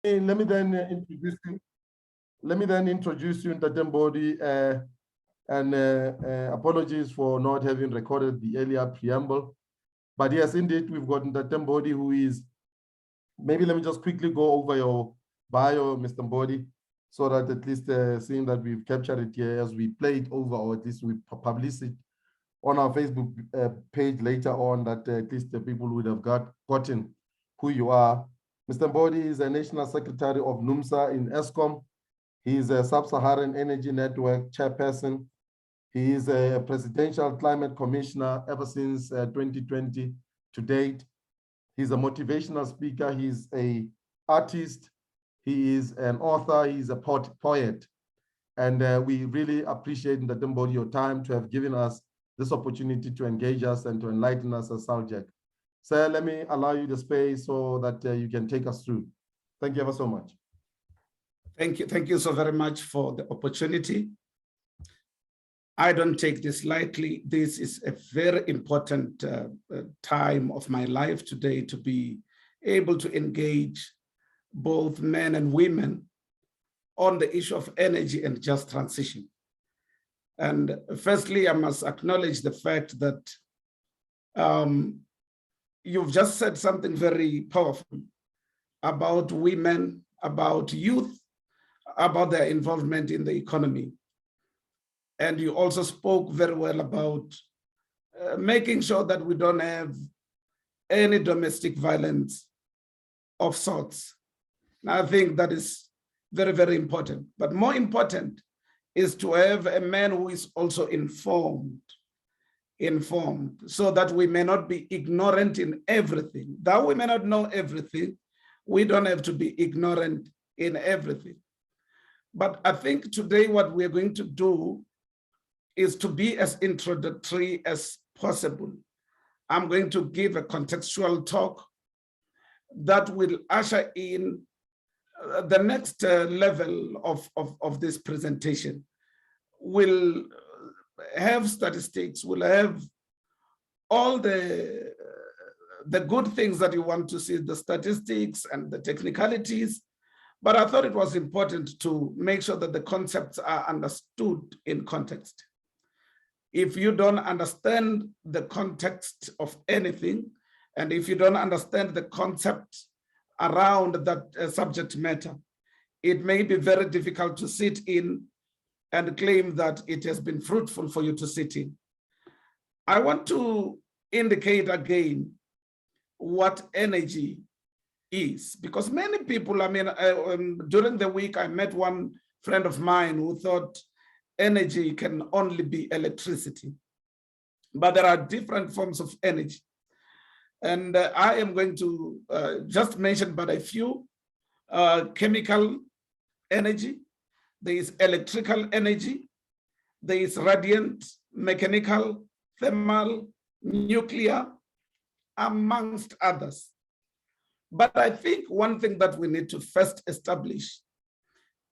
let me then introduce you. Let me then introduce you, Untitled Mbodi, and apologies for not having recorded the earlier preamble. But yes, indeed, we've got Untitled Mbodi, who is, maybe let me just quickly go over your bio, Mr. Mbodi, so that at least seeing that we've captured it here as we play it over, or at least we publish it on our Facebook page later on, that at least the people would have gotten who you are. Mr. Mbodi is a National Secretary of NUMSA in ESCOM. He is a Sub-Saharan Energy Network chairperson. He is a Presidential Climate Commissioner ever since 2020 to date. He's a motivational speaker. He's an artist. He is an author. He's a poet. And we really appreciate, Untitled Mbodi, your time to have given us this opportunity to engage us and to enlighten us as SALGC. Sir, let me allow you the space so that you can take us through. Thank you ever so much. Thank you. Thank you so very much for the opportunity. I don't take this lightly. This is a very important time of my life today to be able to engage both men and women on the issue of energy and just transition. And firstly, I must acknowledge the fact that you've just said something very powerful about women, about youth, about their involvement in the economy. And you also spoke very well about making sure that we don't have any domestic violence of sorts. Now, I think that is very, very important. But more important is to have a man who is also informed, so that we may not be ignorant in everything. That we may not know everything, we don't have to be ignorant in everything. But I think today what we're going to do is to be as introductory as possible. I'm going to give a contextual talk that will usher in the next level of this presentation. We'll have statistics, we'll have all the good things that you want to see, the statistics and the technicalities, but I thought it was important to make sure that the concepts are understood in context. If you don't understand the context of anything, and if you don't understand the concept around that subject matter, it may be very difficult to sit in and claim that it has been fruitful for you to sit in. I want to indicate again what energy is, because many people, I mean, during the week, I met one friend of mine who thought energy can only be electricity, but there are different forms of energy. And I am going to just mention but a few. Chemical energy, there is electrical energy, there is radiant, mechanical, thermal, nuclear, amongst others. But I think one thing that we need to first establish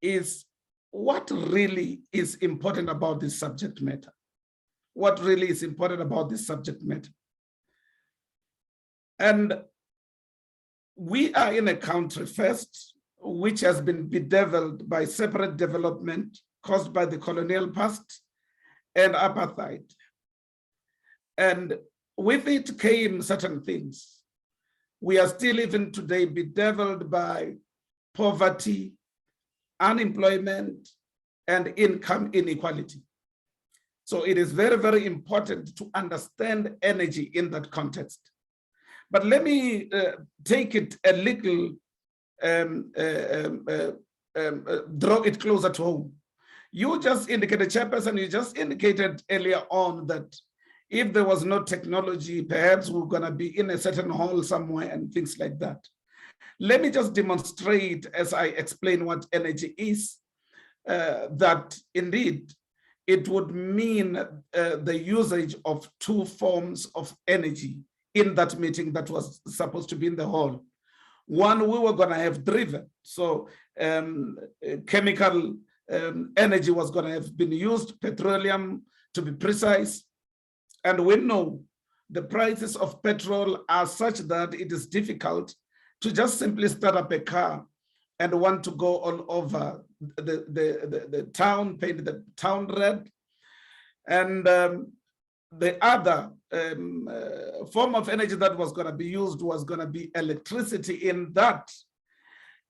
is what really is important about this subject matter. What really is important about this subject matter. And we are in a country first, which has been bedeviled by separate development caused by the colonial past and apartheid. And with it came certain things. We are still even today bedeviled by poverty, unemployment, and income inequality. So it is very, very important to understand energy in that context. But let me take it a little, draw it closer to home. You just indicated, Chairperson, you just indicated earlier on that if there was no technology, perhaps we're gonna be in a certain hall somewhere and things like that. Let me just demonstrate, as I explain what energy is, that indeed it would mean the usage of two forms of energy in that meeting that was supposed to be in the hall. One, we were gonna have driven. So chemical energy was gonna have been used, petroleum to be precise. And we know the prices of petrol are such that it is difficult to just simply start up a car and want to go all over the town, paint the town red. And the other form of energy that was going to be used was going to be electricity, in that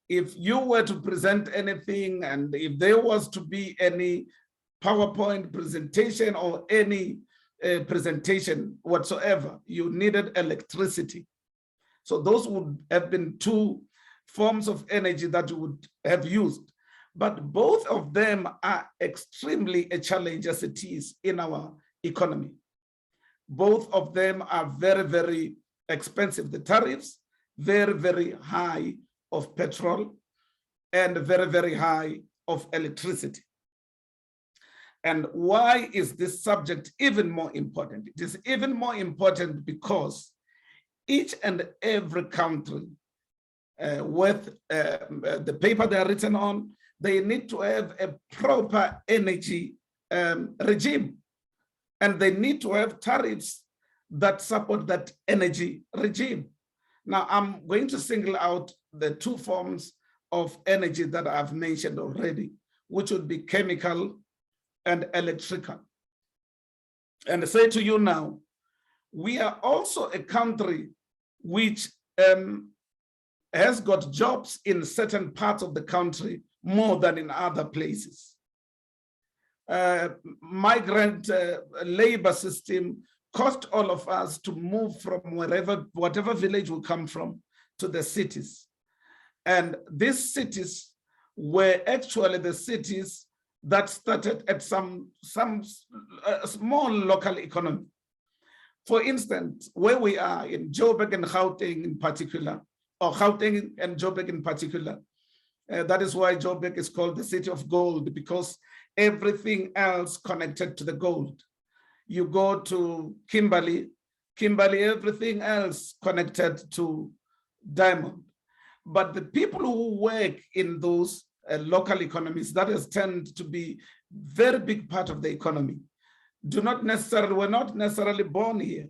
if you were to present anything and if there was to be any PowerPoint presentation or any presentation whatsoever, you needed electricity. So those would have been two forms of energy that you would have used. But both of them are extremely a challenge as it is in our economy. Both of them are very, very expensive. The tariffs, very, very high of petrol and very, very high of electricity. And why is this subject even more important? It is even more important because each and every country with the paper they are written on, they need to have a proper energy regime. And they need to have tariffs that support that energy regime. Now, I'm going to single out the two forms of energy that I've mentioned already, which would be chemical and electrical. And I say to you now, we are also a country which has got jobs in certain parts of the country more than in other places. Migrant labor system cost all of us to move from whatever village we come from to the cities. And these cities were actually the cities that started at some small local economy. For instance, where we are in Joburg and Gauteng in particular, or Gauteng and Joburg in particular, that is why Joburg is called the city of gold, because everything else connected to the gold. You go to Kimberley, everything else connected to diamond. But the people who work in those local economies, that has tended to be very big part of the economy, were not necessarily born here,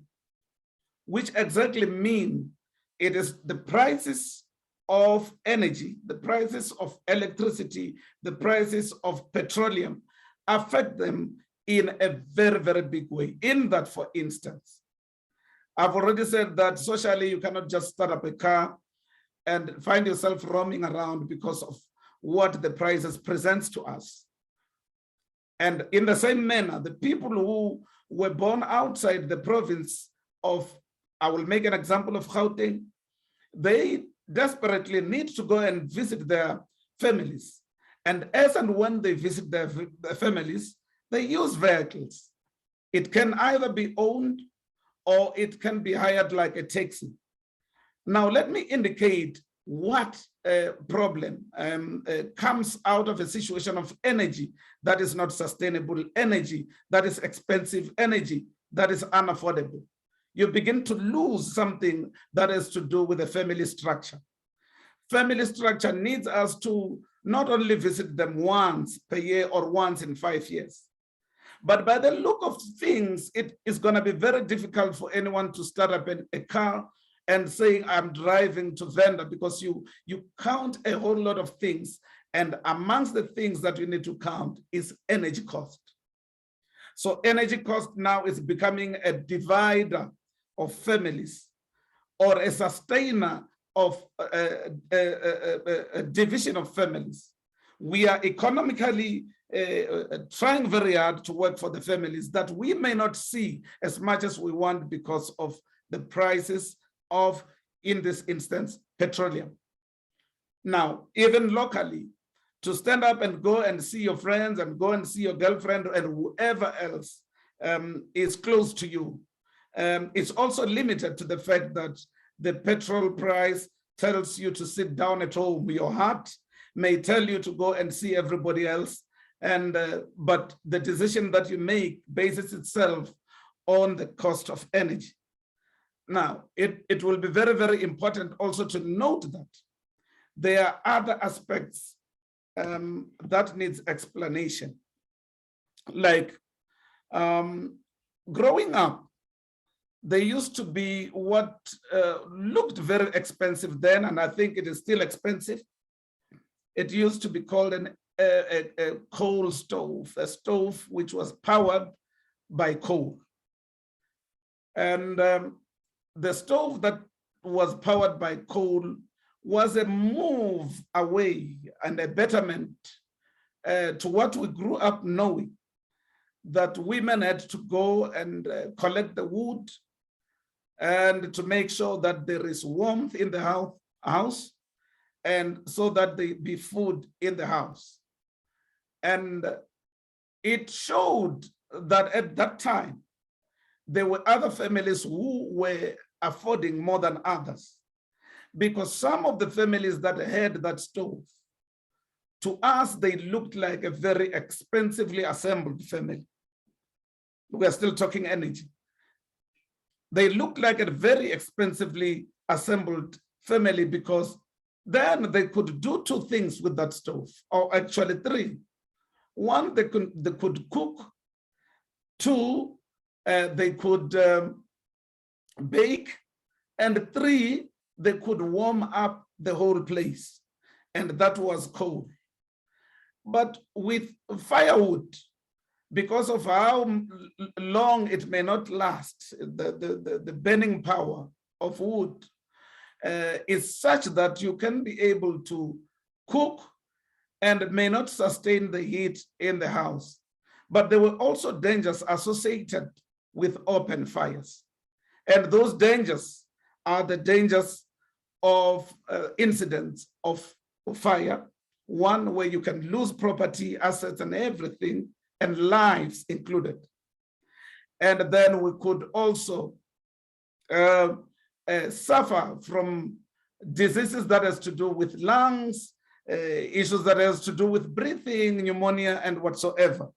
which exactly mean it is the prices of energy, the prices of electricity, the prices of petroleum affect them in a very, very big way. In that, for instance, I've already said that socially you cannot just start up a car and find yourself roaming around because of what the prices presents to us. And in the same manner, the people who were born outside the province of, I will make an example of Gauteng, they desperately need to go and visit their families. And as and when they visit their families, they use vehicles. It can either be owned or it can be hired like a taxi. Now, let me indicate what problem comes out of a situation of energy that is not sustainable, energy that is expensive, energy that is unaffordable. You begin to lose something that has to do with the family structure. Family structure needs us to not only visit them once per year or once in 5 years, but by the look of things, it is going to be very difficult for anyone to start up a car and saying, I'm driving to Venda, because you count a whole lot of things. And amongst the things that you need to count is energy cost. So energy cost now is becoming a divider of families, or a sustainer of a division of families. We are economically trying very hard to work for the families that we may not see as much as we want because of the prices of, in this instance, petroleum. Now, even locally, to stand up and go and see your friends and go and see your girlfriend and whoever else is close to you, it's also limited to the fact that the petrol price tells you to sit down at home. Your heart may tell you to go and see everybody else, and but the decision that you make bases itself on the cost of energy. Now, it will be very, very important also to note that there are other aspects that needs explanation. Like growing up, there used to be what looked very expensive then, and I think it is still expensive, it used to be called a coal stove, a stove which was powered by coal. And the stove that was powered by coal was a move away and a betterment to what we grew up knowing, that women had to go and collect the wood and to make sure that there is warmth in the house, and so that there be food in the house. And it showed that at that time, there were other families who were affording more than others, because some of the families that had that stove, to us, they looked like a very expensively assembled family. We are still talking energy. They looked like a very expensively assembled family, because then they could do two things with that stove, or actually three. One, they could cook. Two, they could bake. And three, they could warm up the whole place. And that was coal. But with firewood, because of how long it may not last, the burning power of wood is such that you can be able to cook and may not sustain the heat in the house. But there were also dangers associated with open fires. And those dangers are the dangers of incidents of fire. One, where you can lose property, assets, and everything, and lives included. And then we could also suffer from diseases that has to do with lungs, issues that has to do with breathing, pneumonia, and whatsoever.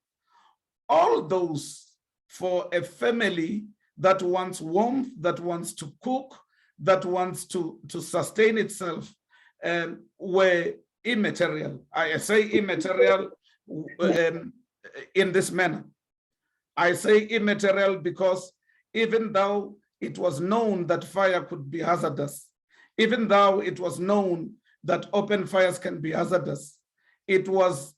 All those for a family that wants warmth, that wants to cook, that wants to sustain itself, were immaterial. I say immaterial in this manner. I say immaterial because even though it was known that fire could be hazardous, even though it was known that open fires can be hazardous, it was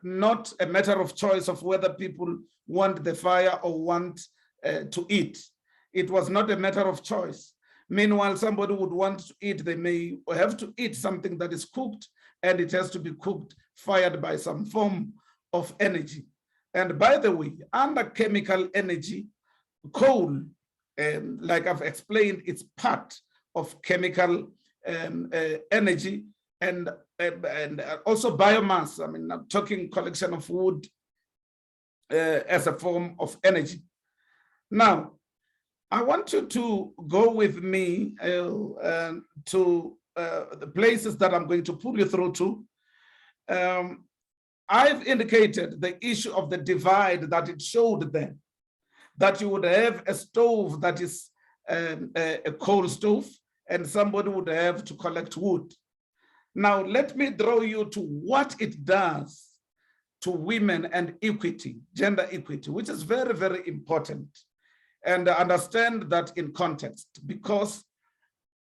not a matter of choice of whether people want the fire or want to eat. It was not a matter of choice. Meanwhile, somebody would want to eat, they may have to eat something that is cooked, and it has to be cooked, fired by some form of energy. And by the way, under chemical energy, coal, like I've explained, it's part of chemical energy, and also biomass. I mean, I'm talking collection of wood as a form of energy. Now, I want you to go with me to the places that I'm going to pull you through to. I've indicated the issue of the divide that it showed then, that you would have a stove that is a coal stove, and somebody would have to collect wood. Now, let me draw you to what it does to women and equity, gender equity, which is very, very important. And understand that in context, because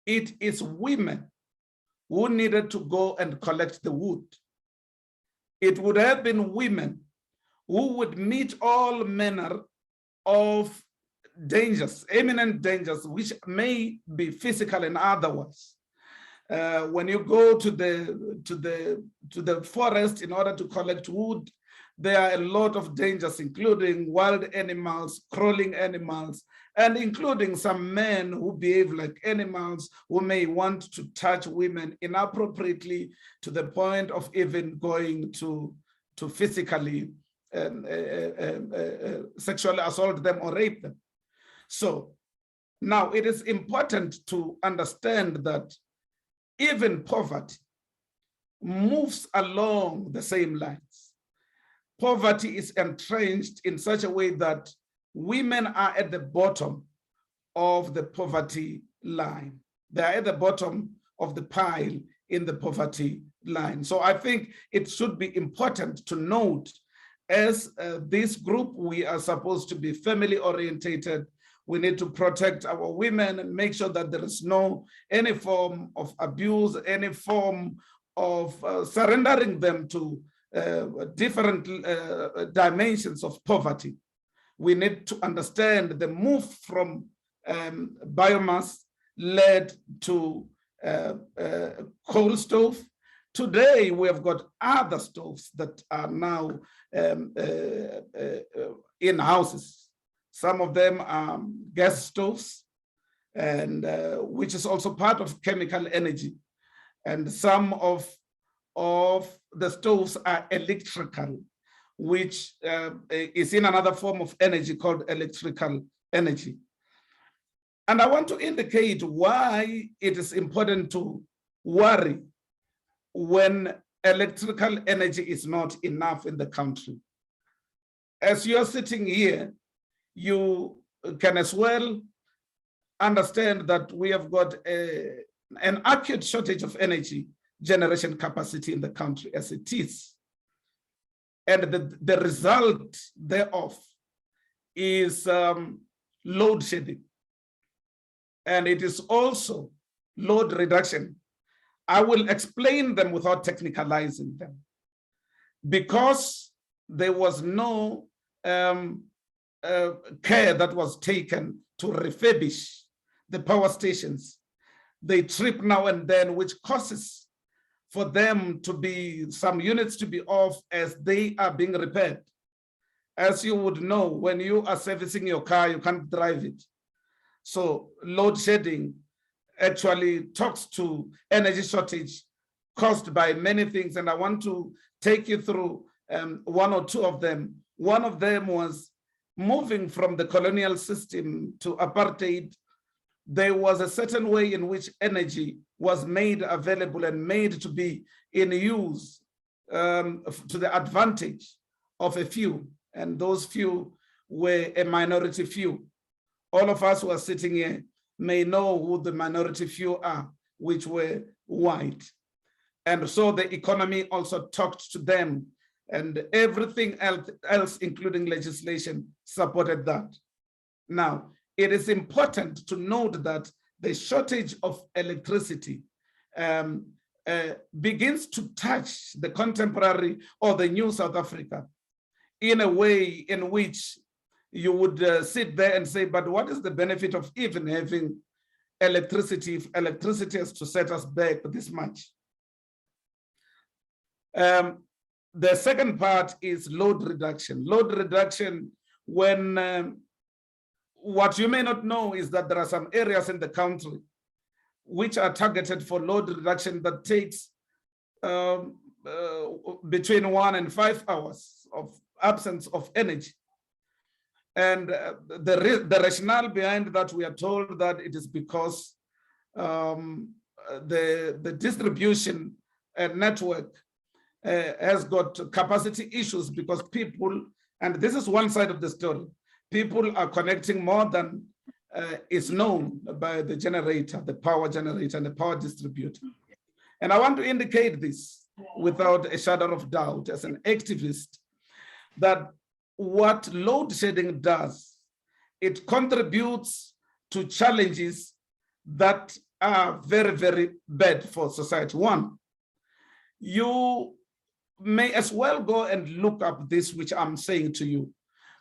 it is women who needed to go and collect the wood. It would have been women who would meet all manner of dangers, imminent dangers, which may be physical and otherwise. When you go to the forest in order to collect wood, there are a lot of dangers, including wild animals, crawling animals, and including some men who behave like animals, who may want to touch women inappropriately to the point of even going to physically sexually assault them or rape them. So now it is important to understand that even poverty moves along the same lines. Poverty is entrenched in such a way that women are at the bottom of the poverty line. They are at the bottom of the pile in the poverty line. So I think it should be important to note, as this group, we are supposed to be family orientated. We need to protect our women and make sure that there is any form of abuse, any form surrendering them to different dimensions of poverty. We need to understand the move from biomass led to coal stove. Today, we have got other stoves that are now in houses. Some of them are gas stoves, and which is also part of chemical energy. And some of the stoves are electrical, which is in another form of energy called electrical energy. And I want to indicate why it is important to worry when electrical energy is not enough in the country. As you're sitting here, you can as well understand that we have got an acute shortage of energy generation capacity in the country as it is. And the result thereof is load shedding. And it is also load reduction. I will explain them without technicalizing them. Because there was no care that was taken to refurbish the power stations. They trip now and then, which causes for them to be, some units to be off as they are being repaired. As you would know, when you are servicing your car, you can't drive it. So load shedding actually talks to energy shortage caused by many things. And I want to take you through one or two of them. One of them was moving from the colonial system to apartheid. There was a certain way in which energy was made available and made to be in use to the advantage of a few. And those few were a minority few. All of us who are sitting here may know who the minority few are, which were white. And so the economy also talked to them, and everything else, including legislation, supported that. Now, it is important to note that the shortage of electricity begins to touch the contemporary or the new South Africa in a way in which you would sit there and say, but what is the benefit of even having electricity if electricity has to set us back this much? The second part is load reduction. Load reduction, when what you may not know is that there are some areas in the country which are targeted for load reduction that takes between 1 and 5 hours of absence of energy. And the rationale behind that, we are told that it is because the distribution network has got capacity issues because people, and this is one side of the story, people are connecting more than is known by the generator, the power generator and the power distributor. And I want to indicate this without a shadow of doubt as an activist, that what load shedding does, it contributes to challenges that are very, very bad for society. One, you may as well go and look up this, which I'm saying to you.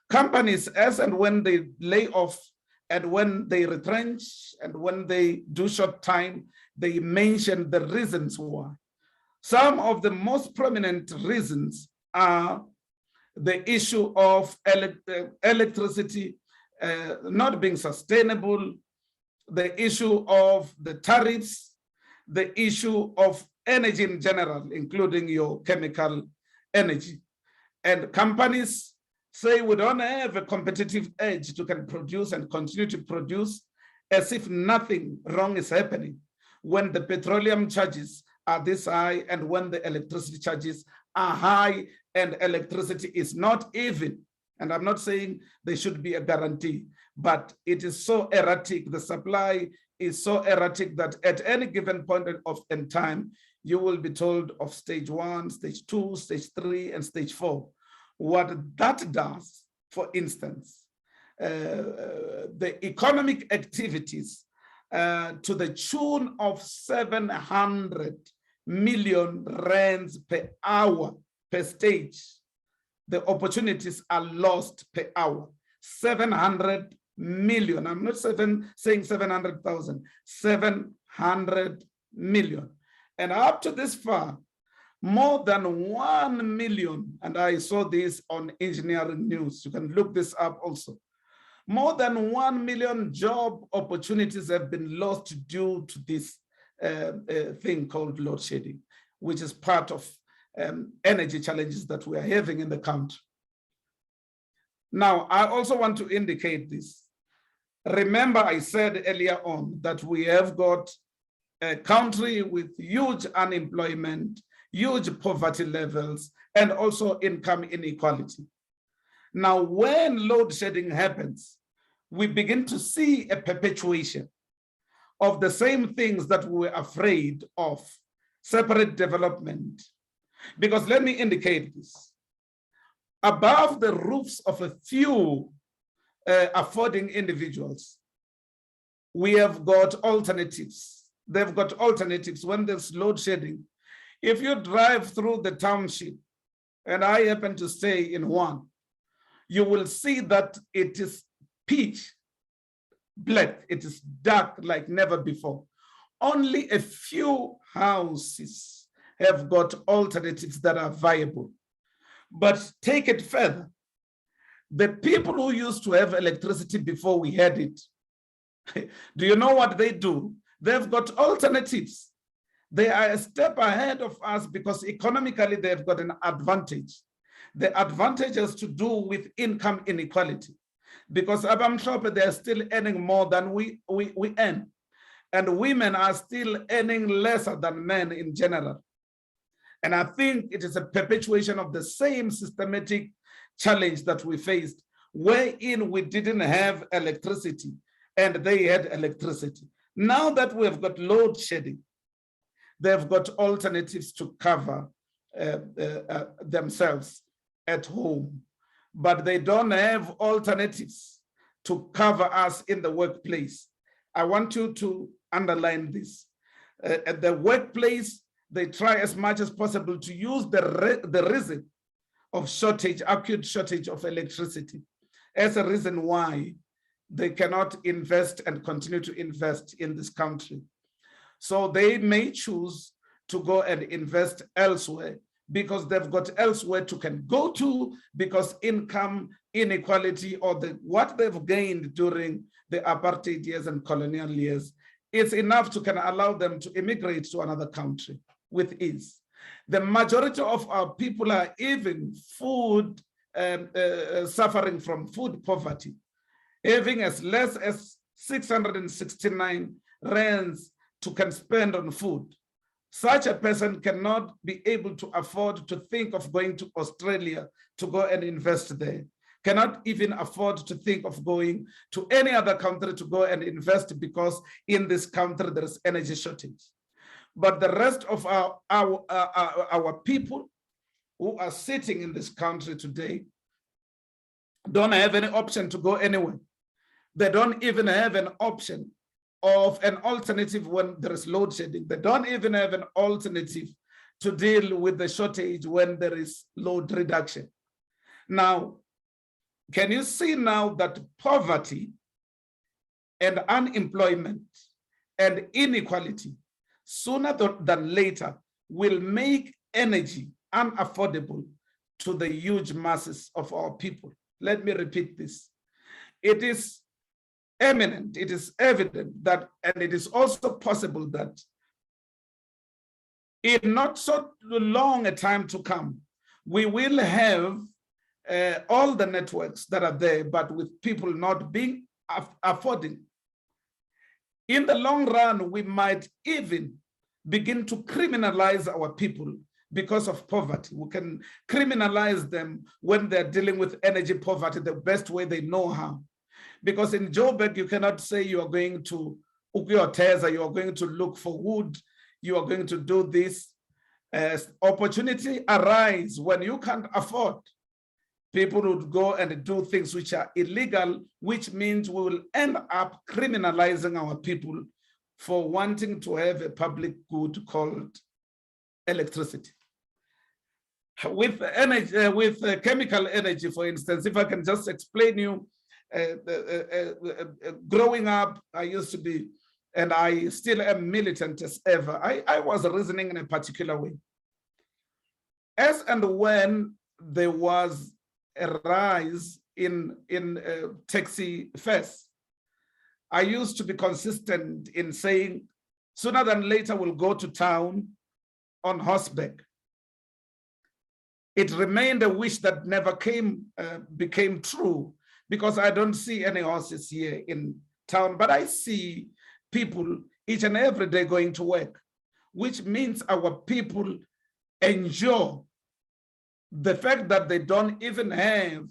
Companies, as and when they lay off and when they retrench and when they do short time, they mention the reasons why. Some of the most prominent reasons are the issue of electricity not being sustainable, the issue of the tariffs, the issue of energy in general, including your chemical energy. And companies say we don't have a competitive edge to can produce and continue to produce as if nothing wrong is happening when the petroleum charges are this high and when the electricity charges are high and electricity is not even. And I'm not saying there should be a guarantee, but it is so erratic, the supply is so erratic that at any given point in time, you will be told of stage 1, stage 2, stage 3, and stage 4. What that does, for instance, the economic activities to the tune of 700 million rands per hour per stage. The opportunities are lost per hour. 700 million. I'm not saying 700,000, 700 million. And up to this far, more than 1 million, and I saw this on Engineering News, you can look this up also. More than 1 million job opportunities have been lost due to this thing called load shedding, which is part of energy challenges that we are having in the country. Now, I also want to indicate this. Remember, I said earlier on that we have got a country with huge unemployment, huge poverty levels, and also income inequality. Now, when load shedding happens, we begin to see a perpetuation of the same things that we were afraid of, separate development. Because let me indicate this. Above the roofs of a few affording individuals, we have got alternatives. They've got alternatives when there's load shedding. If you drive through the township, and I happen to stay in one, you will see that it is pitch black. It is dark like never before. Only a few houses have got alternatives that are viable. But take it further. The people who used to have electricity before we had it, do you know what they do? They've got alternatives. They are a step ahead of us because economically they've got an advantage. The advantage has to do with income inequality, because Abamshop, they're still earning more than we earn. And women are still earning lesser than men in general. And I think it is a perpetuation of the same systematic challenge that we faced, wherein we didn't have electricity and they had electricity. Now that we have got load shedding, they've got alternatives to cover themselves at home, but they don't have alternatives to cover us in the workplace. I want you to underline this. At the workplace, they try as much as possible to use the reason of shortage, acute shortage of electricity as a reason why they cannot invest and continue to invest in this country. So they may choose to go and invest elsewhere because they've got elsewhere to can go to, because income inequality or what they've gained during the apartheid years and colonial years is enough to can allow them to immigrate to another country with ease. The majority of our people are even suffering from food poverty, having as less as 669 rands to can spend on food. Such a person cannot be able to afford to think of going to Australia to go and invest there, cannot even afford to think of going to any other country to go and invest, because in this country there is energy shortage. But the rest of our people who are sitting in this country today don't have any option to go anywhere. They don't even have an option of an alternative when there is load shedding. They don't even have an alternative to deal with the shortage when there is load reduction. Now, can you see now that poverty and unemployment and inequality sooner than later will make energy unaffordable to the huge masses of our people? Let me repeat this. It is eminent, it is evident that, and it is also possible that in not so long a time to come, we will have all the networks that are there, but with people not being affording. In the long run, we might even begin to criminalize our people because of poverty. We can criminalize them when they're dealing with energy poverty the best way they know how. Because in Joburg, you cannot say you are going to Ukuyoteza, you are going to look for wood, you are going to do this. As opportunity arise when you can't afford, people would go and do things which are illegal, which means we will end up criminalizing our people for wanting to have a public good called electricity. With energy, with chemical energy, for instance, if I can just explain you, growing up, I used to be, and I still am militant as ever. I was reasoning in a particular way. As and when there was a rise in taxi fares, I used to be consistent in saying, sooner than later, we'll go to town on horseback. It remained a wish that never became true, because I don't see any horses here in town, but I see people each and every day going to work, which means our people endure the fact that they don't even have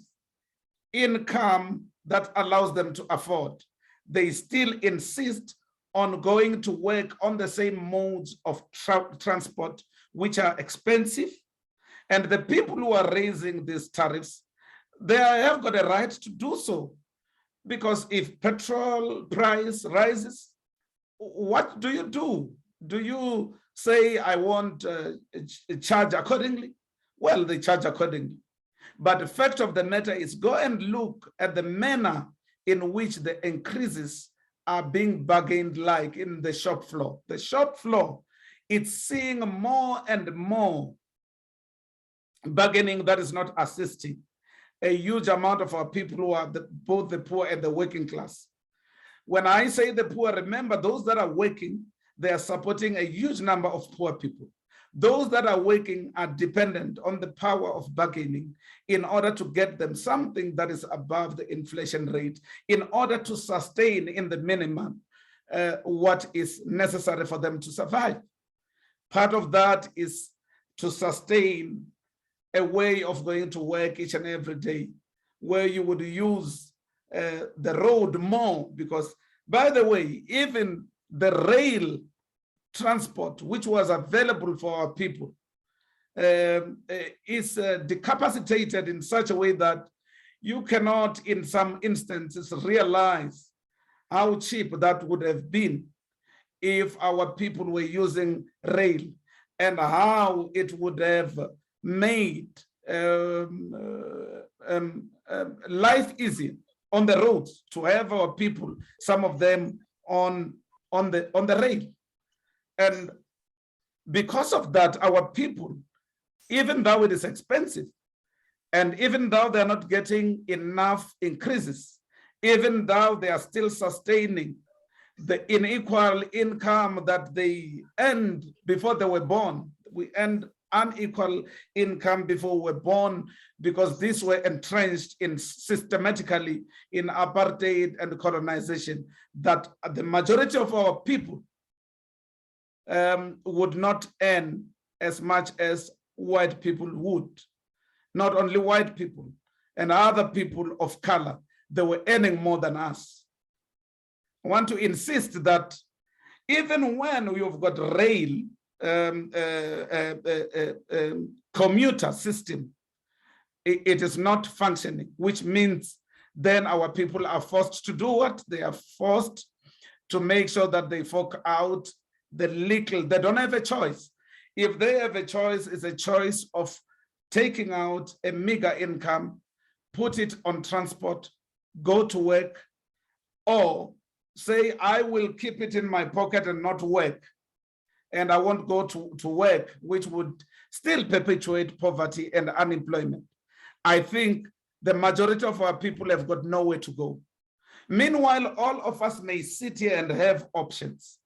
income that allows them to afford. They still insist on going to work on the same modes of transport, which are expensive. And the people who are raising these tariffs, they have got a right to do so. Because if petrol price rises, what do you do? Do you say, I want charge accordingly? Well, they charge accordingly. But the fact of the matter is, go and look at the manner in which the increases are being bargained, like in the shop floor. The shop floor, it's seeing more and more bargaining that is not assisting a huge amount of our people who are both the poor and the working class. When I say the poor, remember, those that are working, they are supporting a huge number of poor people. Those that are working are dependent on the power of bargaining in order to get them something that is above the inflation rate, in order to sustain in the minimum what is necessary for them to survive. Part of that is to sustain a way of going to work each and every day, where you would use the road more, because, by the way, even the rail transport, which was available for our people, is decapacitated in such a way that you cannot, in some instances, realize how cheap that would have been if our people were using rail, and how it would have made life easier on the roads to have our people, some of them on the rail. And because of that, our people, even though it is expensive, and even though they're not getting enough increases, even though they are still sustaining the unequal income that they earned before they were born. We earned unequal income before we were born, because these were entrenched in systematically in apartheid and colonization, that the majority of our people would not earn as much as white people would. Not only white people, and other people of color, they were earning more than us. I want to insist that even when we've got rail commuter system, it is not functioning, which means then our people are forced to do what? They are forced to make sure that they fork out the little. They don't have a choice. If they have a choice, it's a choice of taking out a meager income, put it on transport, go to work, or say, I will keep it in my pocket and not work, and I won't go to work, which would still perpetuate poverty and unemployment. I think the majority of our people have got nowhere to go. Meanwhile, all of us may sit here and have options.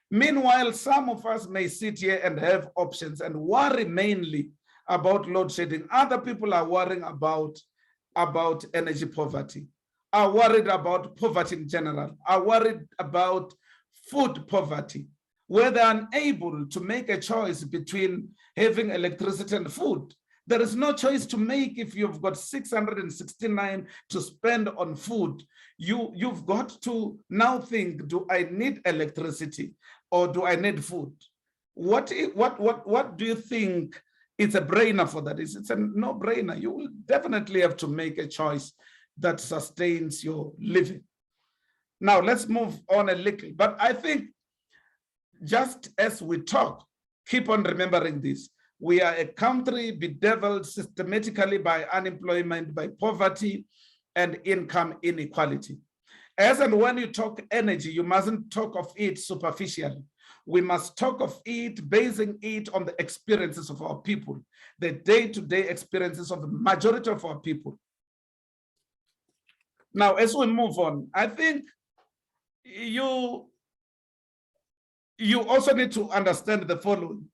Meanwhile, some of us may sit here and have options and worry mainly about load shedding. Other people are worrying about energy poverty, are worried about poverty in general, are worried about food poverty, where they're unable to make a choice between having electricity and food. There is no choice to make if you've got 669 to spend on food. You've got to now think, do I need electricity or do I need food? What do you think is a brainer for that? It's a no-brainer. You will definitely have to make a choice that sustains your living. Now let's move on a little, but I think just as we talk, keep on remembering this. We are a country bedeviled systematically by unemployment, by poverty, and income inequality. As and when you talk energy, you mustn't talk of it superficially. We must talk of it, basing it on the experiences of our people, the day-to-day experiences of the majority of our people. Now, as we move on, I think you also need to understand the following.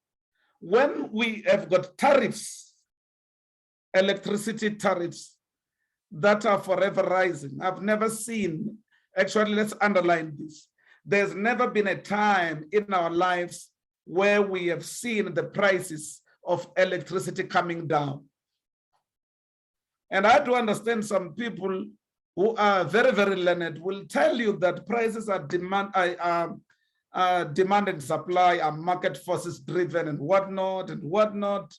When we have got tariffs, electricity tariffs that are forever rising, I've never seen, actually, let's underline this. There's never been a time in our lives where we have seen the prices of electricity coming down. And I do understand some people who are very, very learned will tell you that prices are demand and supply, are market forces driven and whatnot and whatnot.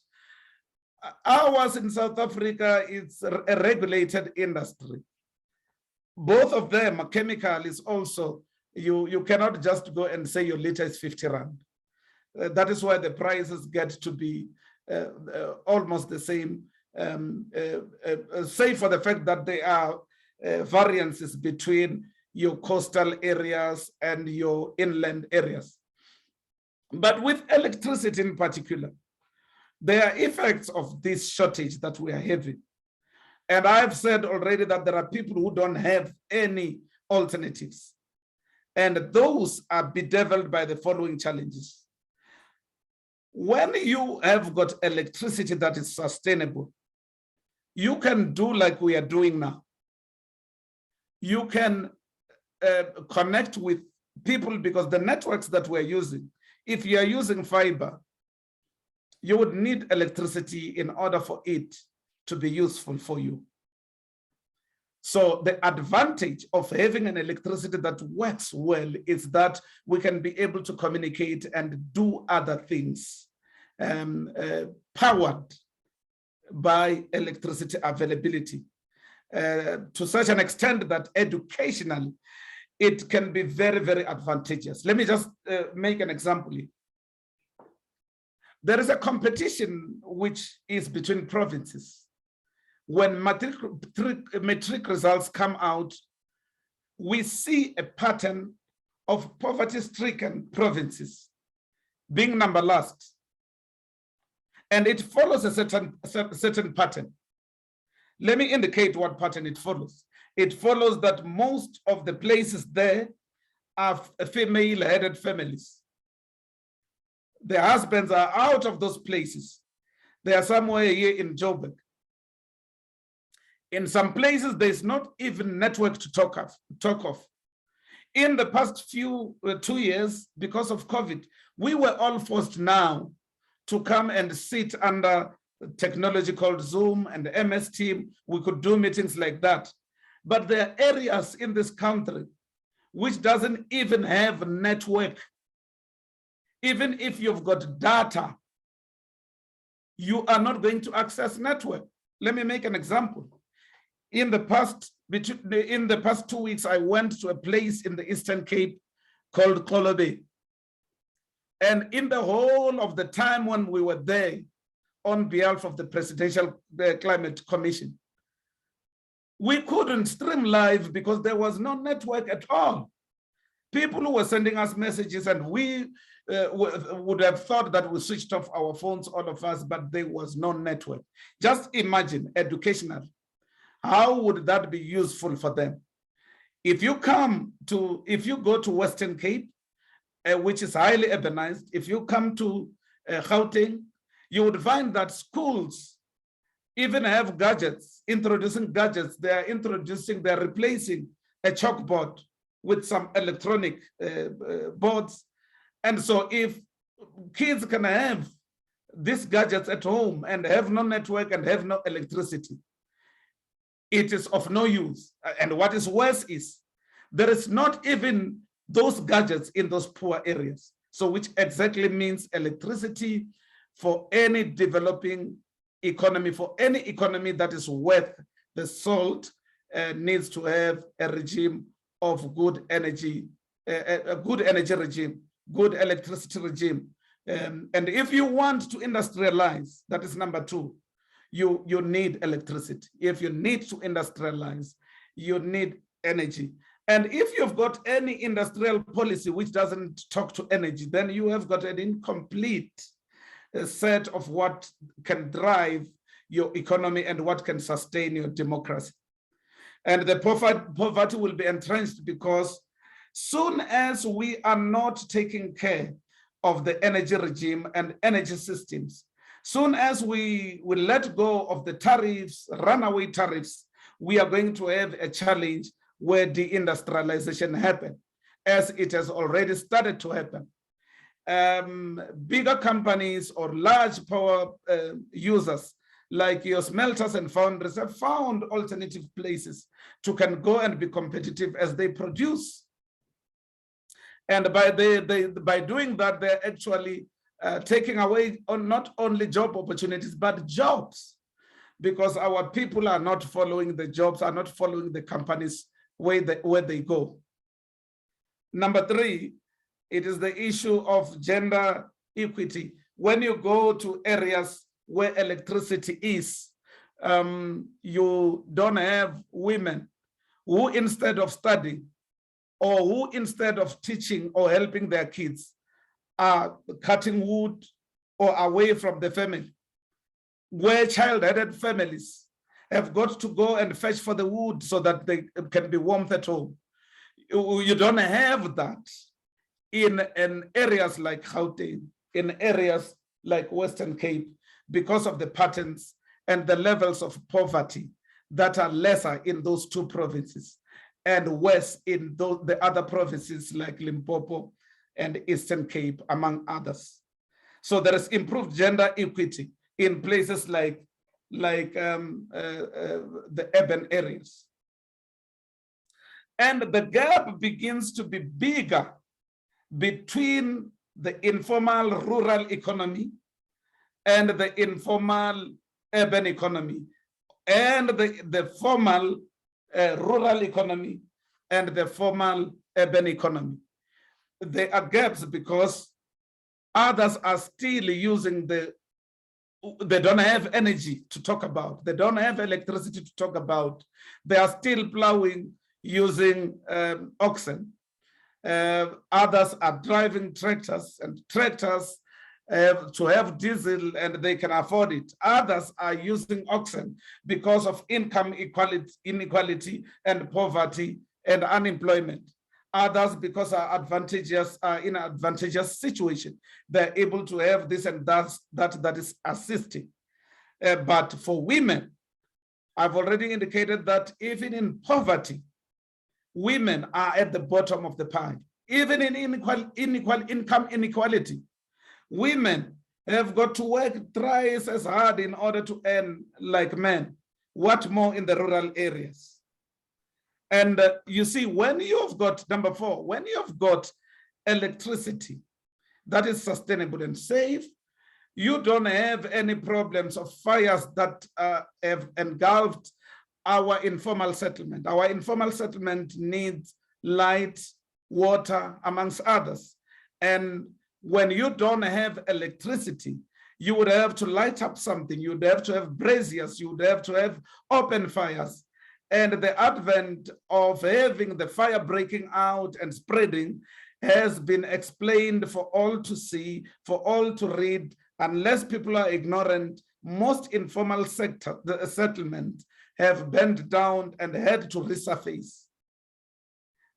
Ours in South Africa, it's a regulated industry. Both of them, chemical is also, you cannot just go and say your liter is 50 rand. That is why the prices get to be almost the same, save for the fact that there are variances between your coastal areas and your inland areas. But with electricity in particular, there are effects of this shortage that we are having. And I've said already that there are people who don't have any alternatives. And those are bedeviled by the following challenges. When you have got electricity that is sustainable, you can do like we are doing now. You can connect with people, because the networks that we're using, if you are using fiber, you would need electricity in order for it to be useful for you. So the advantage of having an electricity that works well is that we can be able to communicate and do other things powered by electricity availability to such an extent that educationally, it can be very, very advantageous. Let me just make an example here. There is a competition which is between provinces. When matric results come out, we see a pattern of poverty-stricken provinces being number last. And it follows a certain pattern. Let me indicate what pattern it follows. It follows that most of the places there are female-headed families. The husbands are out of those places. They are somewhere here in Joburg. In some places, there's not even network to talk of. In the past 2 years, because of COVID, we were all forced now to come and sit under technology called Zoom and MS Team. We could do meetings like that. But there are areas in this country which doesn't even have a network. Even if you've got data, you are not going to access network. Let me make an example. In the past 2 weeks, I went to a place in the Eastern Cape called Kolobe. And in the whole of the time when we were there on behalf of the Presidential Climate Commission, we couldn't stream live because there was no network at all. People who were sending us messages, and we would have thought that we switched off our phones, all of us, but there was no network. Just imagine, educational. How would that be useful for them? If you go to Western Cape, which is highly urbanized, if you come to Gauteng, you would find that schools even have gadgets, introducing gadgets. They're replacing a chalkboard with some electronic boards. And so if kids can have these gadgets at home and have no network and have no electricity, it is of no use. And what is worse is there is not even those gadgets in those poor areas. So which exactly means electricity for any developing economy, for any economy that is worth the salt, needs to have a regime of good energy, a good energy regime, good electricity regime, And if you want to industrialize, that is number two, you need electricity. If you need to industrialize, you need energy. And if you've got any industrial policy which doesn't talk to energy, then you have got an incomplete set of what can drive your economy and what can sustain your democracy. And the poverty will be entrenched because soon as we are not taking care of the energy regime and energy systems, soon as we will let go of the tariffs, runaway tariffs, we are going to have a challenge where deindustrialization happen, as it has already started to happen. Bigger companies or large power users like your smelters and foundries have found alternative places to can go and be competitive as they produce. And by doing that, they're actually taking away not only job opportunities, but jobs, because our people are not following the jobs, are not following the companies where they go. Number three, it is the issue of gender equity. When you go to areas where electricity is, you don't have women who, instead of studying or who, instead of teaching or helping their kids, are cutting wood or away from the family. Where child-headed families have got to go and fetch for the wood so that they can be warm at home. You don't have that in areas like Gauteng, in areas like Western Cape, because of the patterns and the levels of poverty that are lesser in those two provinces and worse in the other provinces like Limpopo and Eastern Cape, among others. So there is improved gender equity in places like the urban areas. And the gap begins to be bigger between the informal rural economy and the informal urban economy, and the formal rural economy and the formal urban economy. There are gaps because others are still using they don't have energy to talk about. They don't have electricity to talk about. They are still plowing using oxen. Others are driving tractors, and tractors to have diesel and they can afford it. Others are using oxen because of income inequality and poverty and unemployment. Others, because are in an advantageous situation, they're able to have this and that is assisting. But for women, I've already indicated that even in poverty, women are at the bottom of the pie. Even in income inequality, women have got to work thrice as hard in order to earn like men. What more in the rural areas? And you see, when you've got, number four, when you've got electricity that is sustainable and safe, you don't have any problems of fires that have engulfed our informal settlement. Our informal settlement needs light, water, amongst others. And when you don't have electricity, you would have to light up something. You would have to have braziers. You would have to have open fires. And the advent of having the fire breaking out and spreading has been explained for all to see, for all to read. Unless people are ignorant, most informal settlements have burned down and had to resurface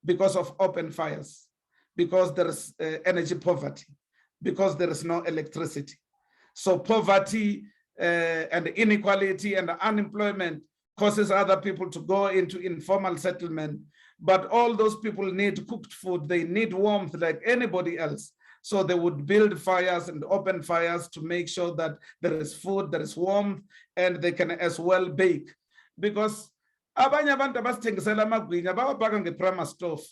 because of open fires, because there is energy poverty, because there is no electricity. So poverty and inequality and unemployment causes other people to go into informal settlement, but all those people need cooked food, they need warmth like anybody else. So they would build fires and open fires to make sure that there is food, there is warmth, and they can as well bake. Because abanye abantu abasithengisela amagwinya bawabhaka nge-prima stove,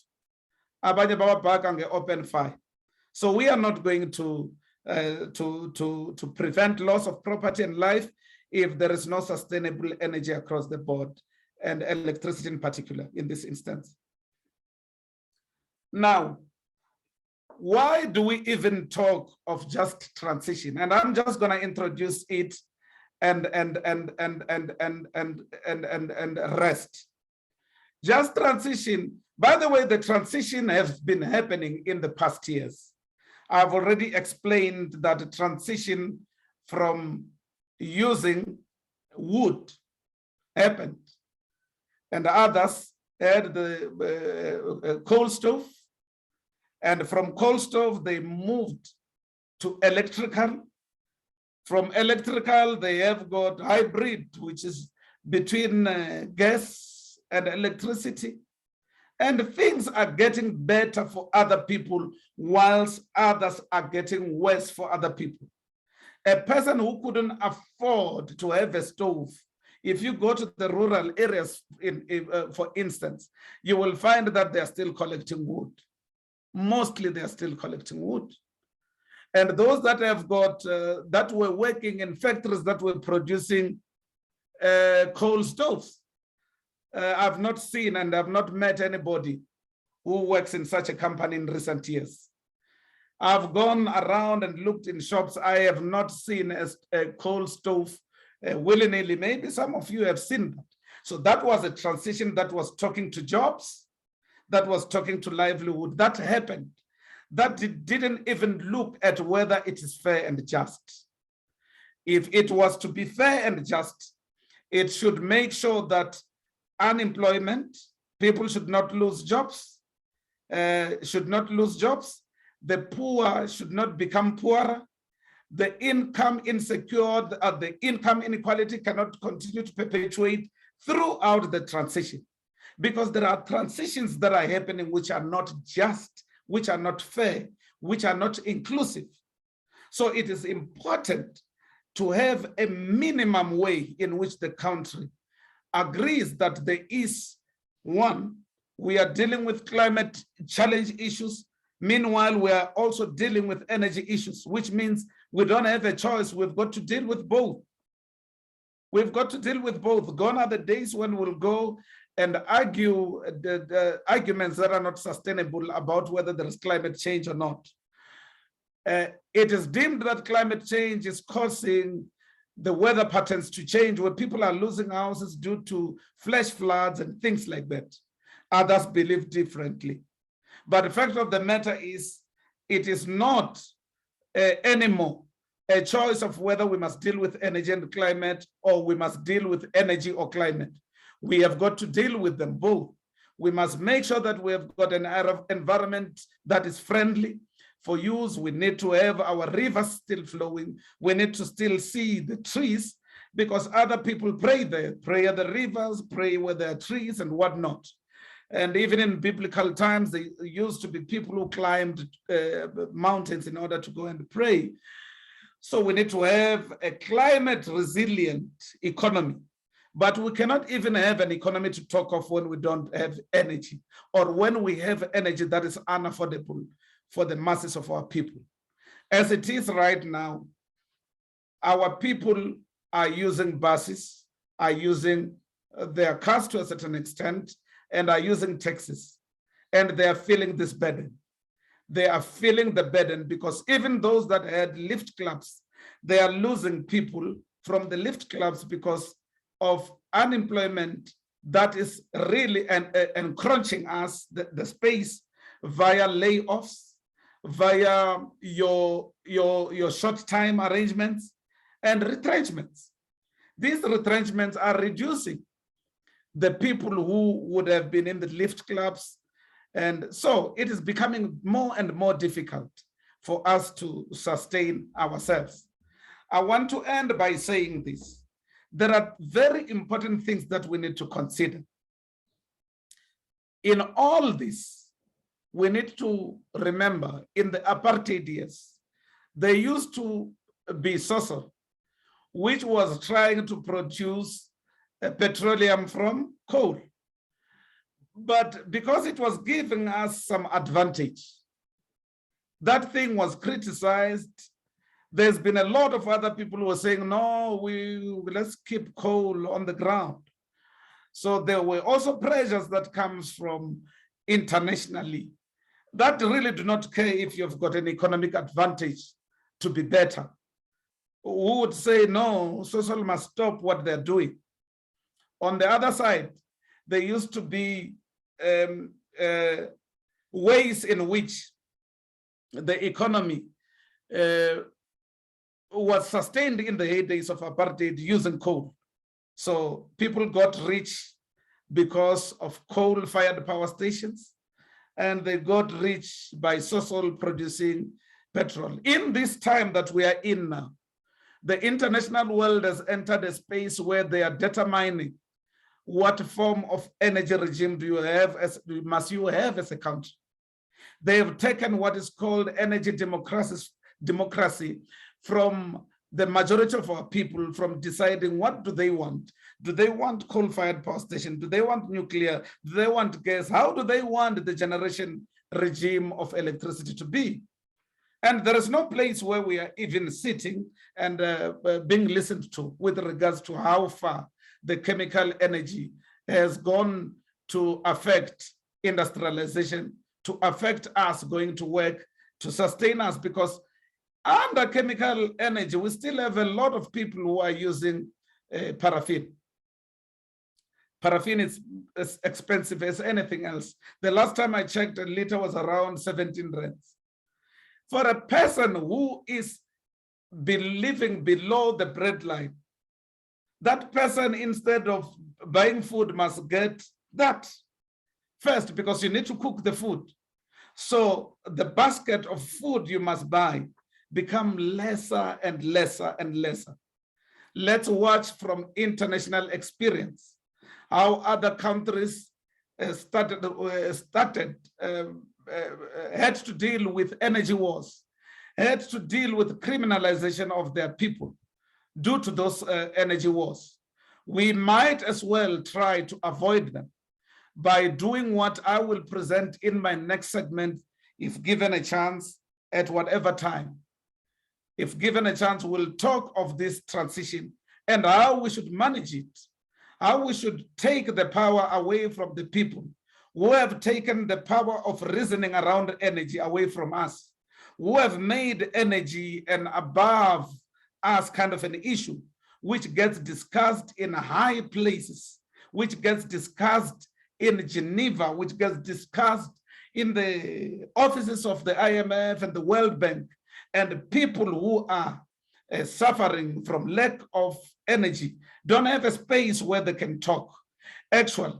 abanye bawabhaka nge-open fire. So we are not going to prevent loss of property and life if there is no sustainable energy across the board, and electricity in particular in this instance. Now, why do we even talk of just transition? And I'm just going to introduce it and rest. Just transition. By the way, the transition has been happening in the past years. I've already explained that the transition from using wood happened, and others had the coal stove, and from coal stove they moved to electrical. From electrical they have got hybrid, which is between gas and electricity. And things are getting better for other people, whilst others are getting worse for other people. A person who couldn't afford to have a stove, if you go to the rural areas, for instance, you will find that they're still collecting wood. Mostly they're still collecting wood. And those that have got, that were working in factories that were producing coal stoves, I've not seen and I've not met anybody who works in such a company in recent years. I've gone around and looked in shops. I have not seen a coal stove willy-nilly. Maybe some of you have seen that. So that was a transition that was talking to jobs, that was talking to livelihood. That happened. That didn't even look at whether it is fair and just. If it was to be fair and just, it should make sure that unemployment, people should not lose jobs, the poor should not become poorer, the income insecure, the income inequality cannot continue to perpetuate throughout the transition, because there are transitions that are happening which are not just, which are not fair, which are not inclusive. So it is important to have a minimum way in which the country agrees that there is, one, we are dealing with climate challenge issues. Meanwhile, we are also dealing with energy issues, which means we don't have a choice. We've got to deal with both. We've got to deal with both. Gone are the days when we'll go and argue the arguments that are not sustainable about whether there is climate change or not. It is deemed that climate change is causing the weather patterns to change, where people are losing houses due to flash floods and things like that. Others believe differently. But the fact of the matter is, it is not anymore a choice of whether we must deal with energy and climate, or we must deal with energy or climate. We have got to deal with them both. We must make sure that we have got an environment that is friendly for use. We need to have our rivers still flowing. We need to still see the trees, because other people pray there, pray at the rivers, pray where there are trees and whatnot. And even in biblical times, there used to be people who climbed mountains in order to go and pray. So we need to have a climate resilient economy. But we cannot even have an economy to talk of when we don't have energy, or when we have energy that is unaffordable for the masses of our people. As it is right now, our people are using buses, are using their cars to a certain extent, and are using taxis, and they are feeling this burden. They are feeling the burden because even those that had lift clubs, they are losing people from the lift clubs because of unemployment that is really encroaching us the space via layoffs, via your short time arrangements and retrenchments. These retrenchments are reducing the people who would have been in the lift clubs. And so it is becoming more and more difficult for us to sustain ourselves. I want to end by saying this. There are very important things that we need to consider. In all this, we need to remember in the apartheid years, there used to be SOSO, which was trying to produce petroleum from coal. But because it was giving us some advantage, that thing was criticized. There's been a lot of other people who are saying, no, let's keep coal on the ground. So there were also pressures that comes from internationally that really do not care if you've got an economic advantage to be better, who would say, no, social must stop what they're doing. On the other side, there used to be ways in which the economy was sustained in the heydays of apartheid using coal. So people got rich because of coal-fired power stations, and they got rich by social producing petrol. In this time that we are in now, the international world has entered a space where they are determining what form of energy regime must you have as a country. They have taken what is called energy democracy from the majority of our people, from deciding what do they want. Do they want coal-fired power station? Do they want nuclear? Do they want gas? How do they want the generation regime of electricity to be? And there is no place where we are even sitting and being listened to with regards to how far the chemical energy has gone to affect industrialization, to affect us going to work, to sustain us, because under chemical energy, we still have a lot of people who are using paraffin. Paraffin is as expensive as anything else. The last time I checked, a liter was around 17 rands. For a person who is living below the breadline, that person, instead of buying food, must get that first, because you need to cook the food. So the basket of food you must buy become lesser and lesser and lesser. Let's watch from international experience how other countries had to deal with energy wars, had to deal with criminalization of their people due to those energy wars. We might as well try to avoid them by doing what I will present in my next segment, if given a chance, at whatever time. If given a chance, we'll talk of this transition and how we should manage it, how we should take the power away from the people who have taken the power of reasoning around energy away from us, who have made energy an above us kind of an issue, which gets discussed in high places, which gets discussed in Geneva, which gets discussed in the offices of the IMF and the World Bank, and people who are suffering from lack of energy don't have a space where they can talk. Actually,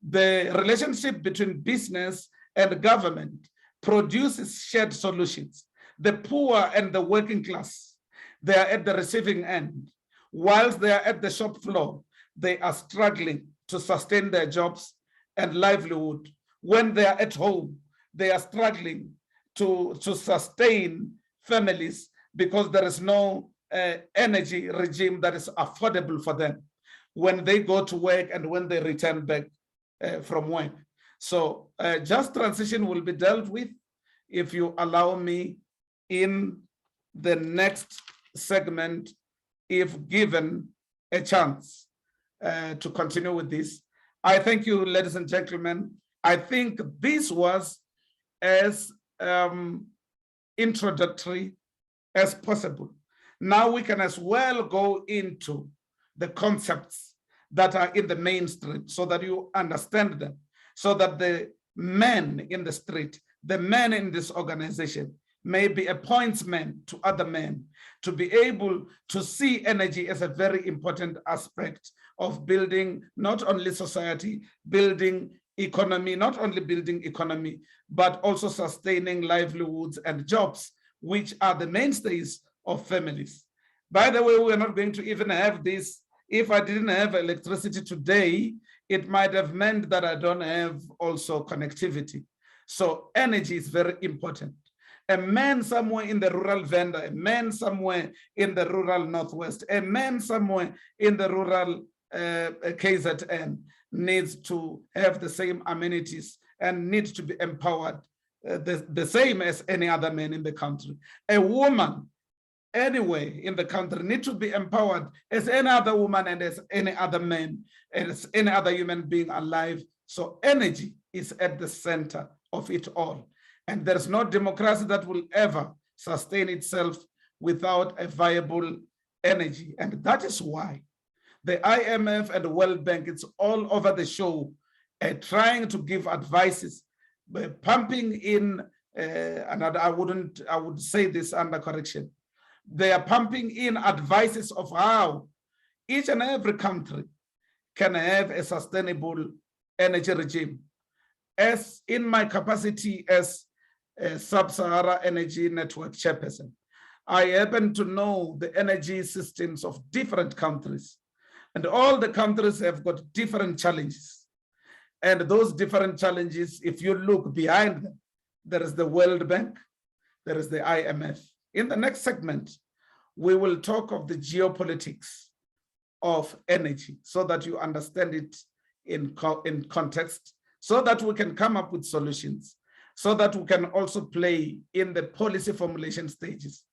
the relationship between business and government produces shared solutions. The poor and the working class, they are at the receiving end. Whilst they are at the shop floor, they are struggling to sustain their jobs and livelihood. When they are at home, they are struggling to sustain families because there is no energy regime that is affordable for them when they go to work and when they return back from work. So just transition will be dealt with, if you allow me, in the next segment, if given a chance to continue with this. I thank you, ladies and gentlemen. I think this was as introductory as possible. Now we can as well go into the concepts that are in the mainstream so that you understand them, so that the men in the street, the men in this organization, may be a pointsman to other men, to be able to see energy as a very important aspect of building not only society, building economy, not only building economy, but also sustaining livelihoods and jobs, which are the mainstays of families. By the way, we're not going to even have this. If I didn't have electricity today, it might have meant that I don't have also connectivity. So energy is very important. A man somewhere in the rural Venda, a man somewhere in the rural Northwest, a man somewhere in the rural KZN needs to have the same amenities and needs to be empowered the same as any other man in the country. A woman anywhere in the country needs to be empowered as any other woman and as any other man, and as any other human being alive. So energy is at the center of it all. And there's no democracy that will ever sustain itself without a viable energy. And that is why the IMF and the World Bank, it's all over the show, trying to give advices, pumping in, and I would say this under correction, they are pumping in advices of how each and every country can have a sustainable energy regime. As in my capacity as a Sub-Sahara Energy Network chairperson, I happen to know the energy systems of different countries, and all the countries have got different challenges. And those different challenges, if you look behind them, there is the World Bank, there is the IMF. In the next segment, we will talk of the geopolitics of energy so that you understand it in context, so that we can come up with solutions, so that we can also play in the policy formulation stages.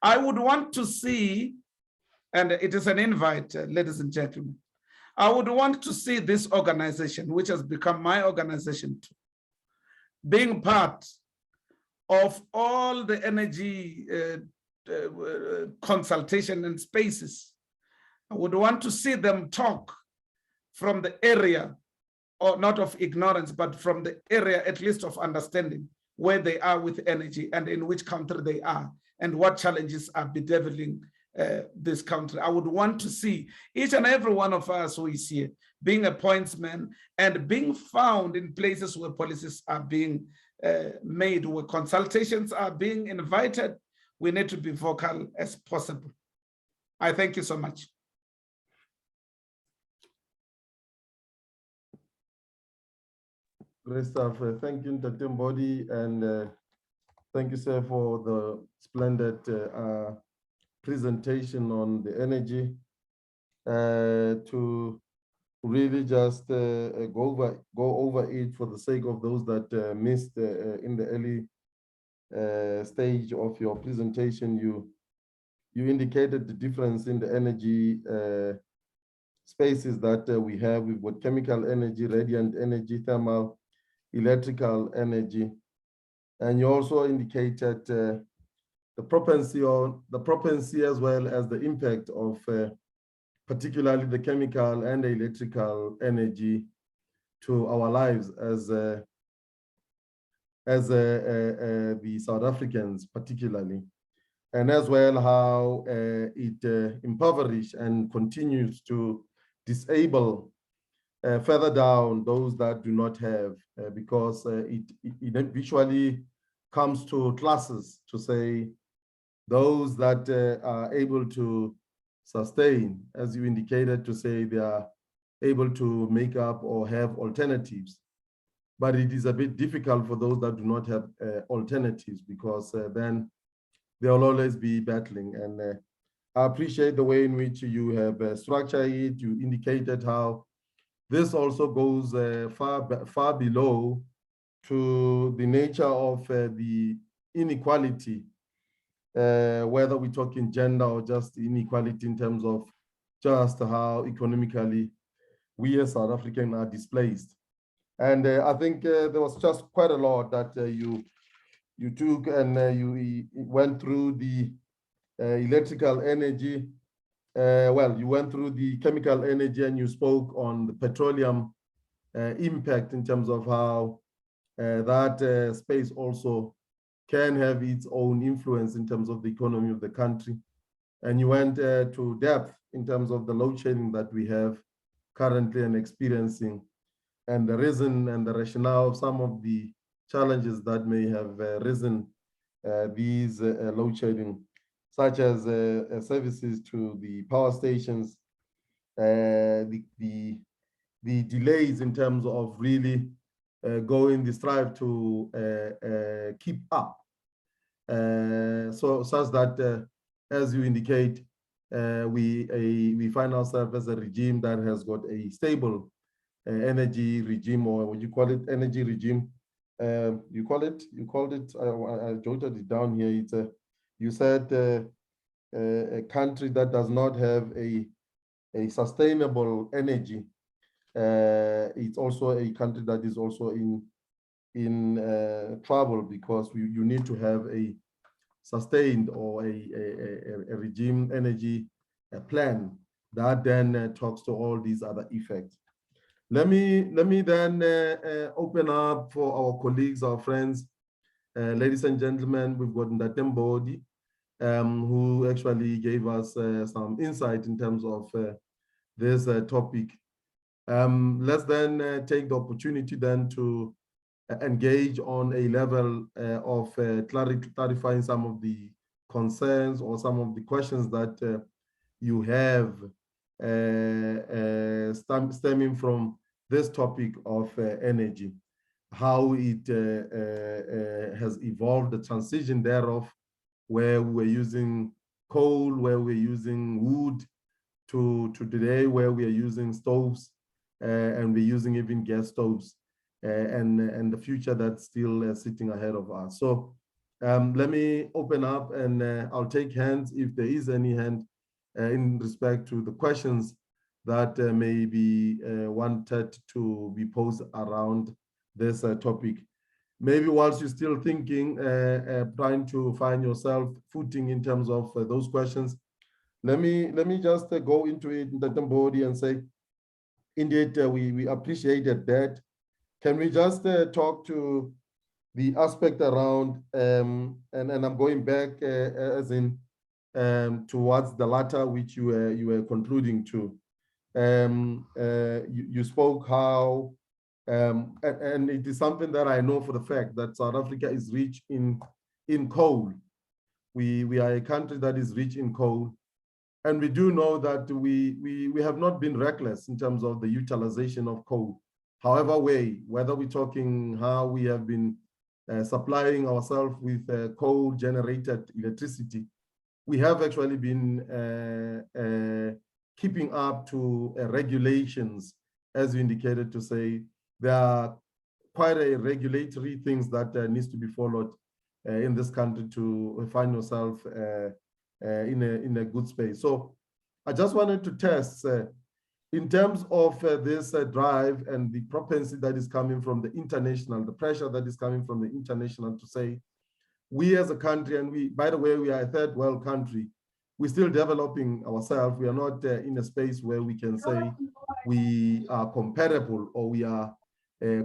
I would want to see, and it is an invite, ladies and gentlemen, I would want to see this organization, which has become my organization too, being part of all the energy consultation and spaces. I would want to see them talk from the area, or not of ignorance, but from the area at least of understanding where they are with energy and in which country they are and what challenges are bedeviling this country. I would want to see each and every one of us who is here being a pointsman and being found in places where policies are being made, where consultations are being invited. We need to be vocal as possible. I thank you so much. Great stuff. Thank you, Untitled Mbodi, and thank you, sir, for the splendid presentation on the energy. To really just go over it for the sake of those that missed in the early stage of your presentation, you indicated the difference in the energy spaces that we have. We've got chemical energy, radiant energy, thermal, electrical energy, and you also indicated the propensity as well as the impact of particularly the chemical and the electrical energy to our lives as the South Africans particularly, and as well how it impoverishes and continues to disable further down those that do not have, because it visually comes to classes to say those that are able to sustain, as you indicated, to say they are able to make up or have alternatives. But it is a bit difficult for those that do not have alternatives, because then they'll always be battling. And I appreciate the way in which you have structured it. You indicated how this also goes far below to the nature of the inequality, whether we're talking gender or just inequality in terms of just how economically we as South Africans are displaced. And I think there was just quite a lot that you took, and you went through the electrical energy. Well, you went through the chemical energy, and you spoke on the petroleum impact in terms of how that space also can have its own influence in terms of the economy of the country. And you went to depth in terms of the load shedding that we have currently and experiencing, and the reason and the rationale of some of the challenges that may have risen these load shedding, such as services to the power stations, the delays in terms of really going the strive to keep up. So such that, as you indicate, we find ourselves as a regime that has got a stable energy regime, or what you call it, energy regime. You called it, I jotted it down here. It's you said a country that does not have a sustainable energy. It's also a country that is also in in trouble, because you need to have a sustained or a regime energy plan that then talks to all these other effects. Let me then open up for our colleagues, our friends, ladies and gentlemen. We've got Untitled Mbodi, who actually gave us some insight in terms of this topic. Let's then take the opportunity then to engage on a level of clarifying some of the concerns or some of the questions that you have stemming from this topic of energy, how it has evolved, the transition thereof, where we're using coal, where we're using wood, to today where we are using stoves, and we're using even gas stoves, and the future that's still sitting ahead of us. So let me open up, and I'll take hands if there is any hand in respect to the questions that may be wanted to be posed around this topic. Maybe whilst you're still thinking, trying to find yourself footing in terms of those questions, let me just go into it in the Mbodi and say, indeed, we appreciated that. Can we just talk to the aspect around, and I'm going back as in towards the latter, which you were concluding to. You spoke how, and it is something that I know for the fact that South Africa is rich in coal. We are a country that is rich in coal. And we do know that we have not been reckless in terms of the utilization of coal. However way, whether we're talking how we have been supplying ourselves with coal-generated electricity, we have actually been keeping up to regulations, as you indicated, to say there are quite a regulatory things that needs to be followed in this country to find yourself in a good space. So I just wanted to test in terms of this drive and the propensity that is coming from the international, the pressure that is coming from the international to say, we as a country, and we, by the way, we are a third world country, we're still developing ourselves. We are not in a space where we can say we are comparable or we are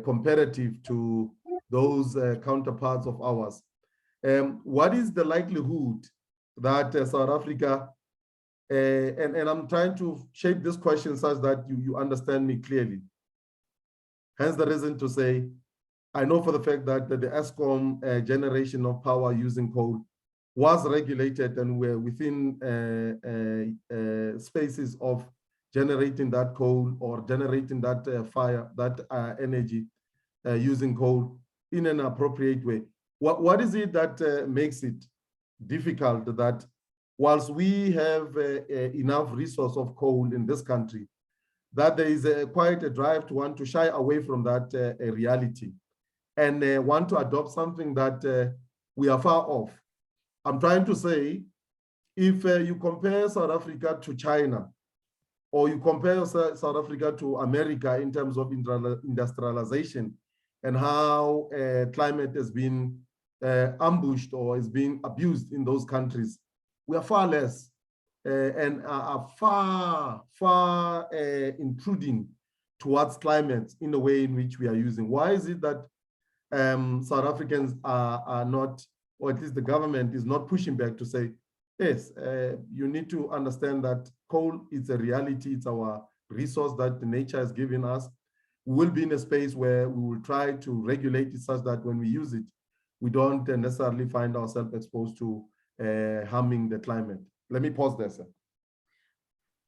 comparative to those counterparts of ours. What is the likelihood that South Africa, and I'm trying to shape this question such that you understand me clearly. Hence the reason to say, I know for the fact that the ESCOM generation of power using coal was regulated, and we're within spaces of generating that coal or generating that fire, that energy using coal in an appropriate way. What is it that makes it difficult that whilst we have enough resource of coal in this country, that there is quite a drive to want to shy away from that reality and want to adopt something that we are far off? I'm trying to say, if you compare South Africa to China, or you compare South Africa to America in terms of industrialization and how climate has been ambushed or is being abused in those countries, we are far less and are far intruding towards climate in the way in which we are using. Why is it that South Africans are not, or at least the government is not pushing back to say, yes, you need to understand that coal is a reality, it's our resource that nature has given us. We will be in a space where we will try to regulate it such that when we use it, we don't necessarily find ourselves exposed to harming the climate. Let me pause there, sir.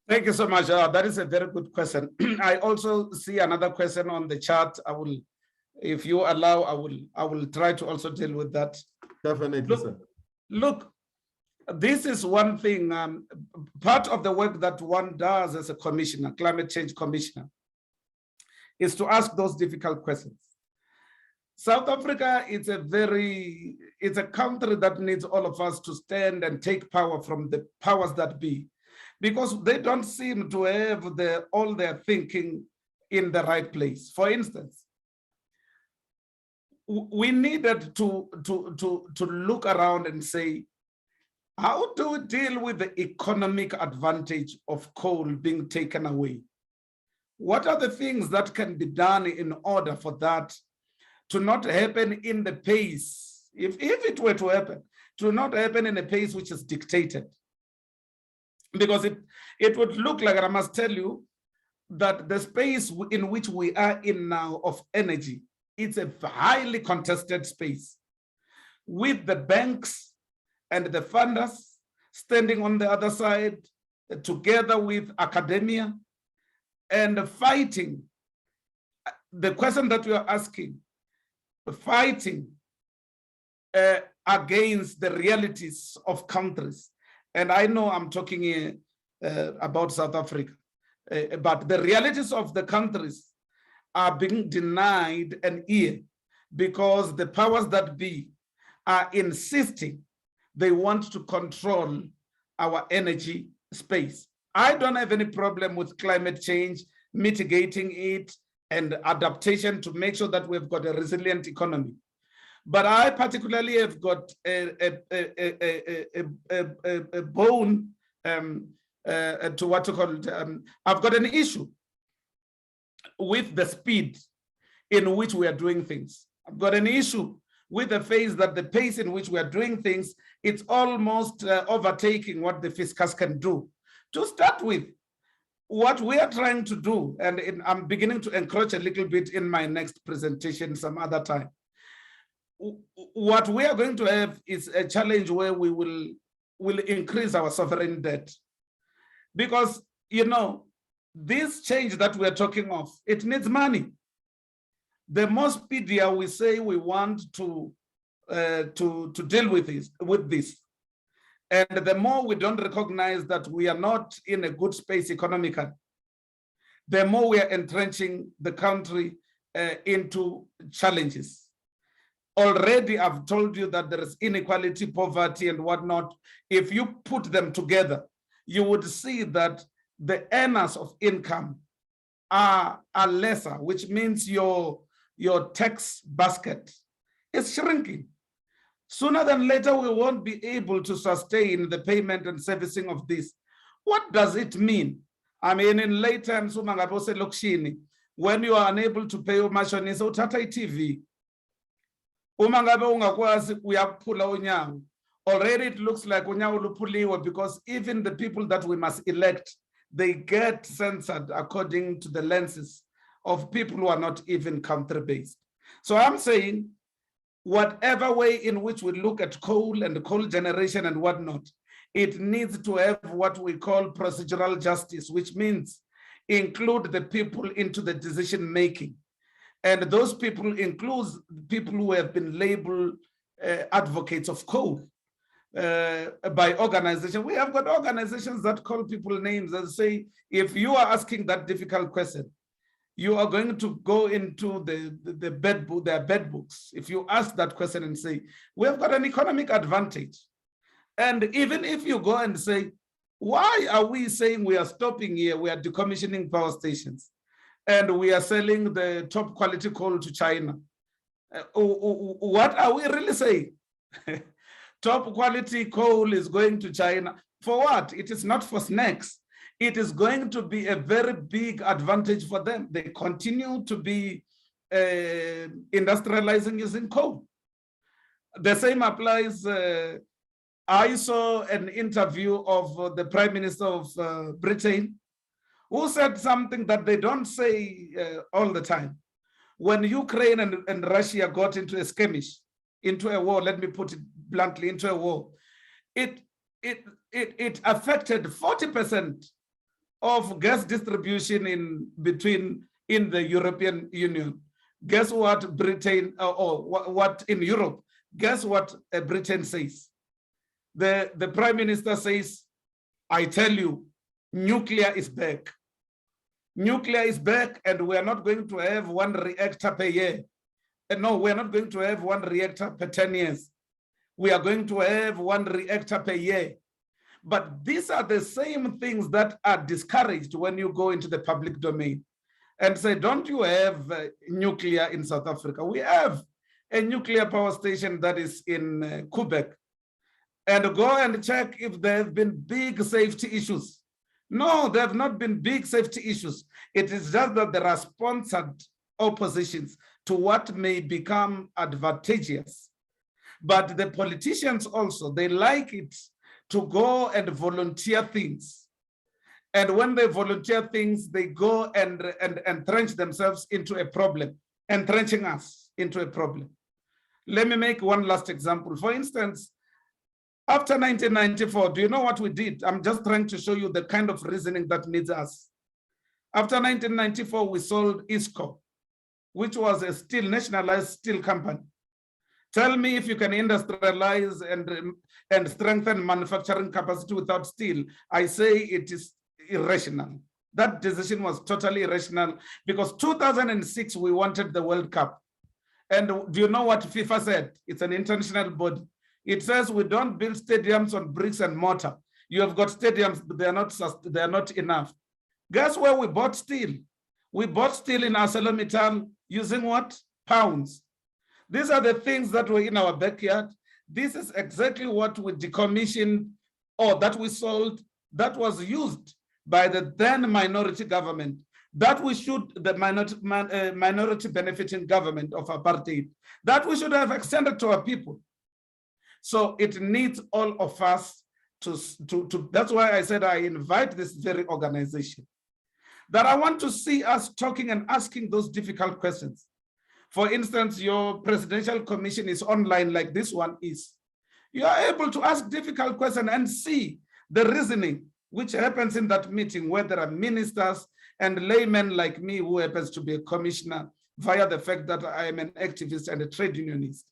Thank you so much. That is a very good question. I also see another question on the chat. I will, if you allow, I will try to also deal with that. Definitely, sir. Look, this is one thing. Part of the work that one does as a commissioner, climate change commissioner, is to ask those difficult questions. South Africa is it's a country that needs all of us to stand and take power from the powers that be, because they don't seem to have all their thinking in the right place. For instance, we needed to look around and say, how do we deal with the economic advantage of coal being taken away? What are the things that can be done in order for that to not happen in the pace, if it were to happen, to not happen in a pace which is dictated? Because it would look like, and I must tell you, that the space in which we are in now of energy, it's a highly contested space, with the banks and the funders standing on the other side, together with academia, and fighting. The question that we are asking, fighting against the realities of countries. And I know I'm talking here about South Africa, but the realities of the countries are being denied an ear because the powers that be are insisting they want to control our energy space. I don't have any problem with climate change, mitigating it, and adaptation to make sure that we've got a resilient economy. But I particularly have got a bone to what you call, I've got an issue with the speed in which we are doing things. I've got an issue with the pace in which we are doing things, it's almost overtaking what the fiscus can do. To start with, what we are trying to do, and I'm beginning to encroach a little bit in my next presentation some other time. What we are going to have is a challenge where we will increase our sovereign debt. Because, you know, this change that we're talking of, it needs money. The more speedier we say we want to deal with this, and the more we don't recognize that we are not in a good space economically, the more we are entrenching the country into challenges. Already, I've told you that there is inequality, poverty, and whatnot. If you put them together, you would see that the earners of income are lesser, which means your tax basket is shrinking. Sooner than later, we won't be able to sustain the payment and servicing of this. What does it mean? I mean, in late times, when you are unable to pay your mashonisa, uthatha TV. Already it looks like because even the people that we must elect, they get censored according to the lenses of people who are not even country-based. So I'm saying, whatever way in which we look at coal and coal generation and whatnot, it needs to have what we call procedural justice, which means include the people into the decision-making. And those people include people who have been labeled advocates of coal by organizations. We have got organizations that call people names and say, if you are asking that difficult question, you are going to go into their bed books. If you ask that question and say, we have got an economic advantage. And even if you go and say, why are we saying we are stopping here? We are decommissioning power stations and we are selling the top quality coal to China. What are we really saying? Top quality coal is going to China. For what? It is not for snacks. It is going to be a very big advantage for them. They continue to be industrializing using coal. The same applies. I saw an interview of the Prime Minister of Britain, who said something that they don't say all the time. When Ukraine and Russia got into a skirmish, into a war, let me put it bluntly, into a war, it affected 40% of gas distribution in the European Union. Guess what Britain, or what in Europe, guess what Britain says? The Prime Minister says, I tell you, nuclear is back. Nuclear is back, and we are not going to have one reactor per year. And no, we're not going to have one reactor per 10 years. We are going to have one reactor per year. But these are the same things that are discouraged when you go into the public domain and say, don't you have nuclear in South Africa? We have a nuclear power station that is in Quebec and go and check if there have been big safety issues. No, there have not been big safety issues. It is just that there are sponsored oppositions to what may become advantageous. But the politicians also, they like it to go and volunteer things. And when they volunteer things, they go and entrench themselves into a problem, entrenching us into a problem. Let me make one last example. For instance, after 1994, do you know what we did? I'm just trying to show you the kind of reasoning that needs us. After 1994, we sold ISCO, which was a steel, nationalized steel company. Tell me if you can industrialize and strengthen manufacturing capacity without steel. I say it is irrational. That decision was totally irrational because 2006, we wanted the World Cup. And do you know what FIFA said? It's an international body. It says we don't build stadiums on bricks and mortar. You have got stadiums, but they are not enough. Guess where we bought steel? We bought steel in ArcelorMittal using what? Pounds. These are the things that were in our backyard. This is exactly what we decommissioned or that we sold that was used by the then minority government. That we should, the minority benefiting government of apartheid, that we should have extended to our people. So it needs all of us to that's why I said I invite this very organization, that I want to see us talking and asking those difficult questions. For instance, your presidential commission is online like this one is. You are able to ask difficult questions and see the reasoning which happens in that meeting where there are ministers and laymen like me who happens to be a commissioner via the fact that I am an activist and a trade unionist.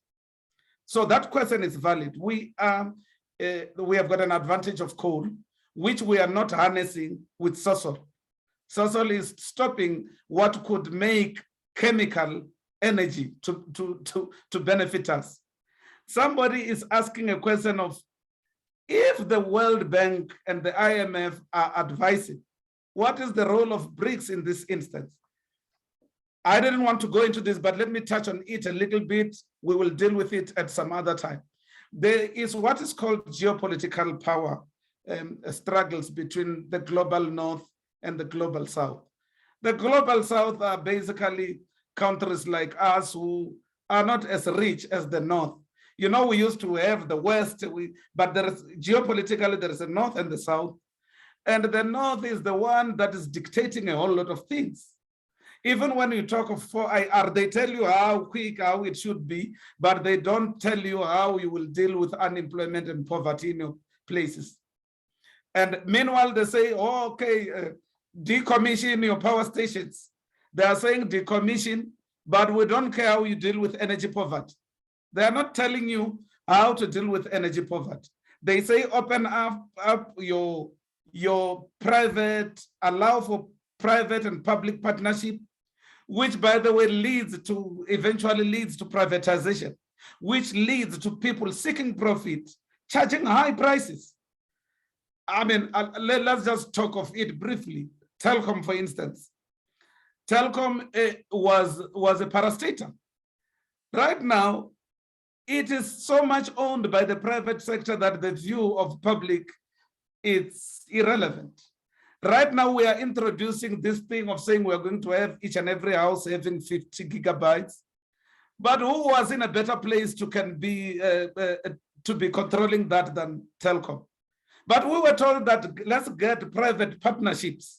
So that question is valid. We have got an advantage of coal, which we are not harnessing with Sasol. Sasol is stopping what could make chemical energy to benefit us. Somebody is asking a question of, if the World Bank and the IMF are advising, what is the role of BRICS in this instance? I didn't want to go into this, but let me touch on it a little bit. We will deal with it at some other time. There is what is called geopolitical power struggles between the global north and the global south. The global south are basically countries like us who are not as rich as the north. You know, we used to have the West, but there is geopolitically, there is a north and the south. And the north is the one that is dictating a whole lot of things. Even when you talk of 4IR, they tell you how quick, how it should be, but they don't tell you how you will deal with unemployment and poverty in your places. And meanwhile, they say, oh, okay, decommission your power stations. They are saying decommission, but we don't care how you deal with energy poverty. They are not telling you how to deal with energy poverty. They say open up your private, allow for private and public partnership, which by the way eventually leads to privatization, which leads to people seeking profit, charging high prices. I mean, let's just talk of it briefly. Telkom, for instance. Telkom was a parastatal. Right now, it is so much owned by the private sector that the view of public is irrelevant. Right now, we are introducing this thing of saying we're going to have each and every house having 50 gigabytes. But who was in a better place to be controlling that than Telkom? But we were told that let's get private partnerships.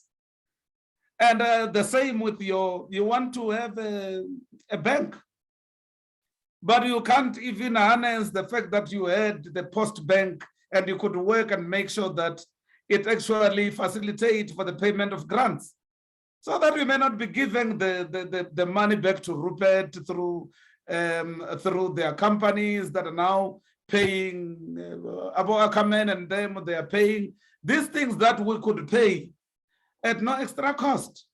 And the same with you want to have a bank. But you can't even harness the fact that you had the post bank and you could work and make sure that it actually facilitates for the payment of grants, so that we may not be giving the money back to Rupert through their companies that are now paying Abu Akamen and them, they are paying these things that we could pay at no extra cost.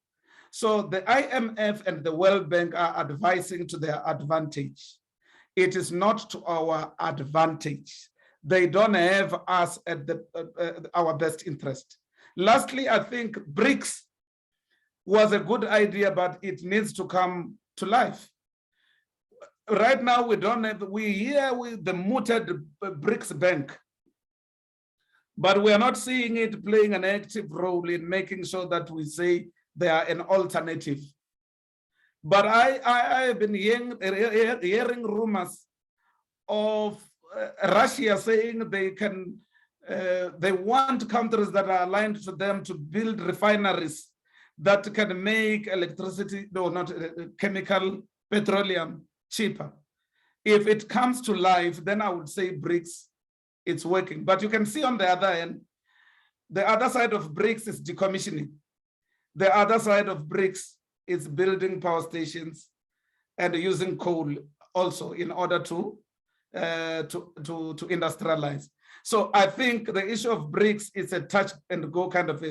So the IMF and the World Bank are advising to their advantage. It is not to our advantage. They don't have us at our best interest. Lastly, I think BRICS was a good idea, but it needs to come to life. right now we don't have, we here with the mooted BRICS Bank, but we are not seeing it playing an active role in making sure that we say they are an alternative. But I have been hearing rumors of Russia saying they want countries that are aligned to them to build refineries that can make electricity, no, not chemical, petroleum cheaper. If it comes to life, then I would say BRICS, it's working. But you can see on the other end, the other side of BRICS is decommissioning. The other side of BRICS is building power stations and using coal also in order to industrialize. So I think the issue of BRICS is a touch and go kind of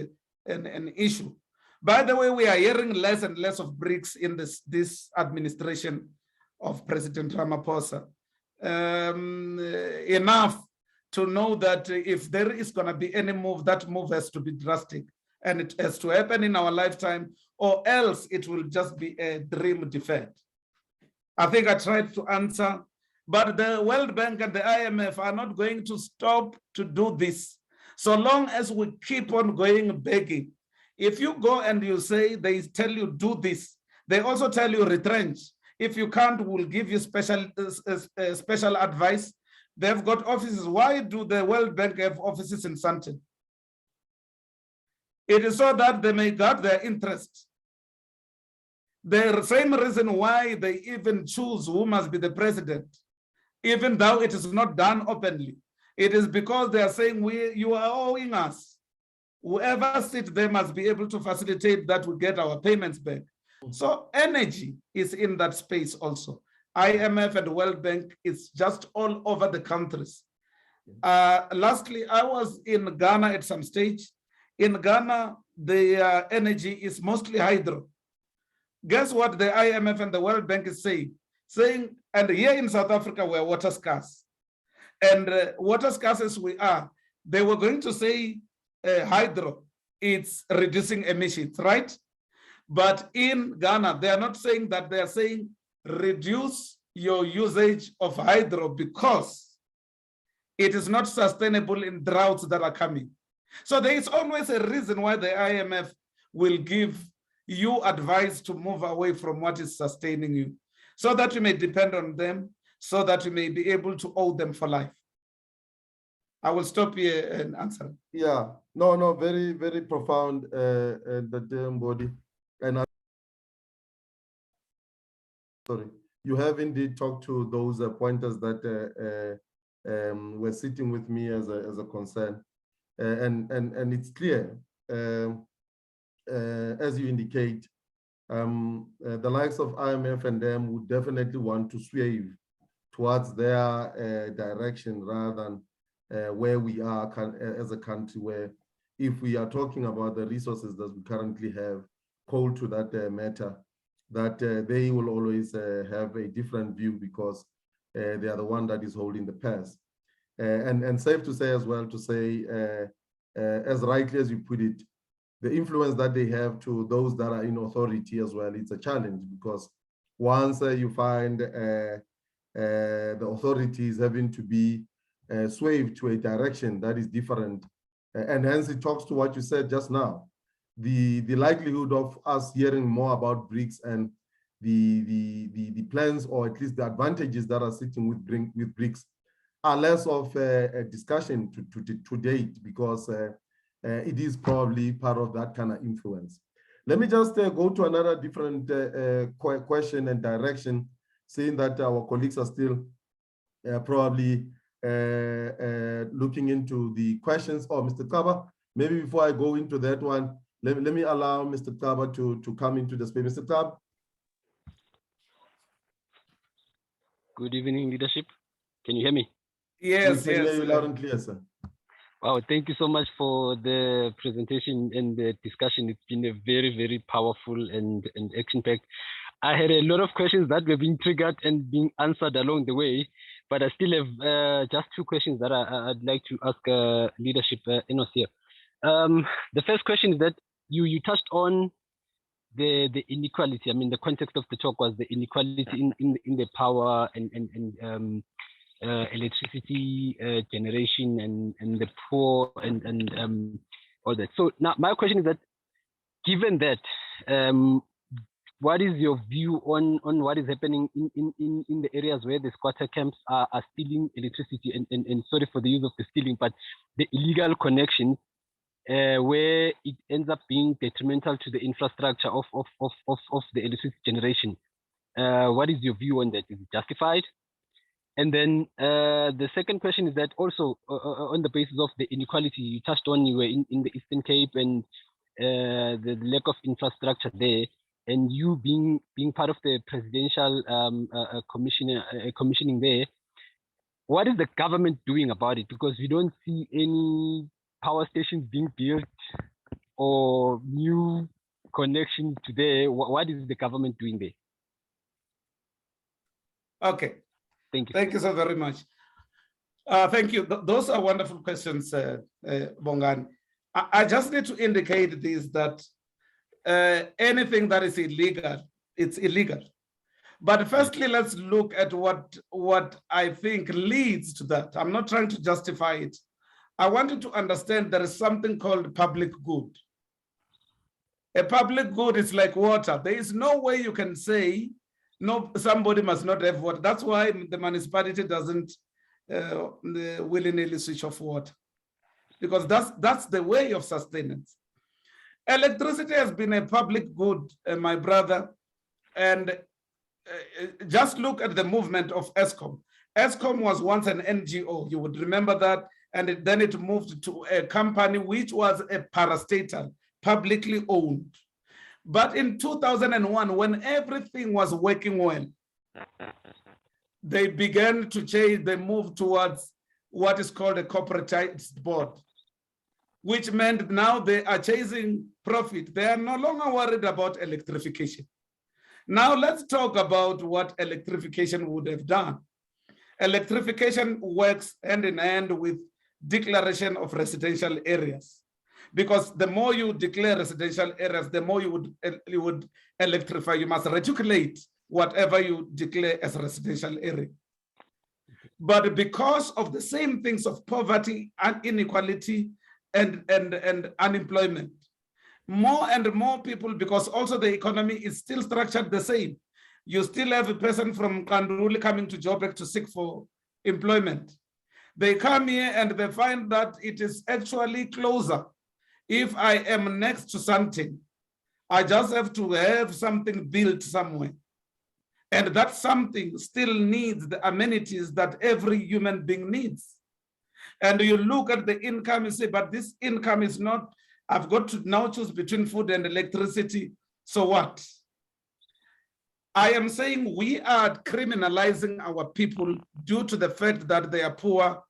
an issue. By the way, we are hearing less and less of BRICS in this administration of President Ramaphosa. Enough to know that if there is going to be any move, that move has to be drastic and it has to happen in our lifetime, or else it will just be a dream deferred. I think I tried to answer, but the World Bank and the IMF are not going to stop to do this. So long as we keep on going begging. If you go and you say, they tell you do this, they also tell you retrench. If you can't, we'll give you special advice. They've got offices. Why do the World Bank have offices in Sandton? It is so that they may guard their interests. The same reason why they even choose who must be the president, even though it is not done openly. It is because they are saying, you are owing us. Whoever sits there must be able to facilitate that we get our payments back. So energy is in that space also. IMF and World Bank is just all over the countries. Lastly, I was in Ghana at some stage. In Ghana, the energy is mostly hydro. Guess what the IMF and the World Bank is saying? And here in South Africa, we're water scarce. And water scarce as we are, they were going to say hydro, it's reducing emissions, right? But in Ghana, they are not saying that, they are saying reduce your usage of hydro because it is not sustainable in droughts that are coming. So there is always a reason why the IMF will give you advice to move away from what is sustaining you, so that you may depend on them, so that you may be able to owe them for life. I will stop here and answer. Yeah, no, very, very profound, the Mbodi. And sorry, you have indeed talked to those pointers that were sitting with me as a concern, and it's clear, as you indicate, the likes of IMF and them would definitely want to swerve towards their direction rather than where we are as a country, where if we are talking about the resources that we currently have, coal to that matter, that they will always have a different view because they are the one that is holding the purse. And safe to say as well, to say, as rightly as you put it, the influence that they have to those that are in authority as well, it's a challenge because once you find the authorities having to be swayed to a direction that is different, and hence it talks to what you said just now, the likelihood of us hearing more about BRICS and the plans, or at least the advantages that are sitting with BRICS, are less of a discussion to date, because it is probably part of that kind of influence. Let me just go to another different question and direction, seeing that our colleagues are still probably looking into the questions. Oh, Mr. Kaba, maybe before I go into that one, let me allow Mr. Kaba to come into the space. Mr. Kaba. Good evening, leadership. Can you hear me? Yes, we can hear you loud and clear, sir. Wow, thank you so much for the presentation and the discussion. It's been a very, very powerful and action-packed. I had a lot of questions that were being triggered and being answered along the way, but I still have just two questions that I'd like to ask leadership Enos here. The first question is that you touched on the inequality. I mean, the context of the talk was the inequality in the power and electricity generation and the poor and all that. So now my question is that, given that, what is your view on what is happening in the areas where the squatter camps are stealing electricity and sorry for the use of the stealing, but the illegal connections where it ends up being detrimental to the infrastructure of the electricity generation? What is your view on that? Is it justified? And then the second question is that also on the basis of the inequality you touched on, you were in the Eastern Cape and the lack of infrastructure there, and you being part of the presidential commissioning there, what is the government doing about it? Because we don't see any power stations being built or new connections to there. What is the government doing there? Okay. Thank you. Thank you so very much. Thank you. Those are wonderful questions, Bongani. I just need to indicate this, that anything that is illegal, it's illegal. But firstly, let's look at what I think leads to that. I'm not trying to justify it. I want you to understand there is something called public good. A public good is like water. There is no way you can say, no, somebody must not have water. That's why the municipality doesn't willy-nilly switch off water, because that's the way of sustenance. Electricity has been a public good, my brother, and just look at the movement of ESCOM. ESCOM was once an NGO, you would remember that, and then it moved to a company which was a parastatal, publicly owned. But in 2001, when everything was working well, they began to change, they moved towards what is called a corporatized board, which meant now they are chasing profit. They are no longer worried about electrification. Now let's talk about what electrification would have done. Electrification works hand in hand with declaration of residential areas, because the more you declare residential areas, the more you would electrify. You must reticulate whatever you declare as a residential area. But because of the same things of poverty and inequality and unemployment, more and more people, because also the economy is still structured the same. You still have a person from Kanduli coming to Joburg to seek for employment. They come here and they find that it is actually closer. If I am next to something, I just have to have something built somewhere. And that something still needs the amenities that every human being needs. And you look at the income, you say, but this income is not, I've got to now choose between food and electricity. So what? I am saying we are criminalizing our people due to the fact that they are poor,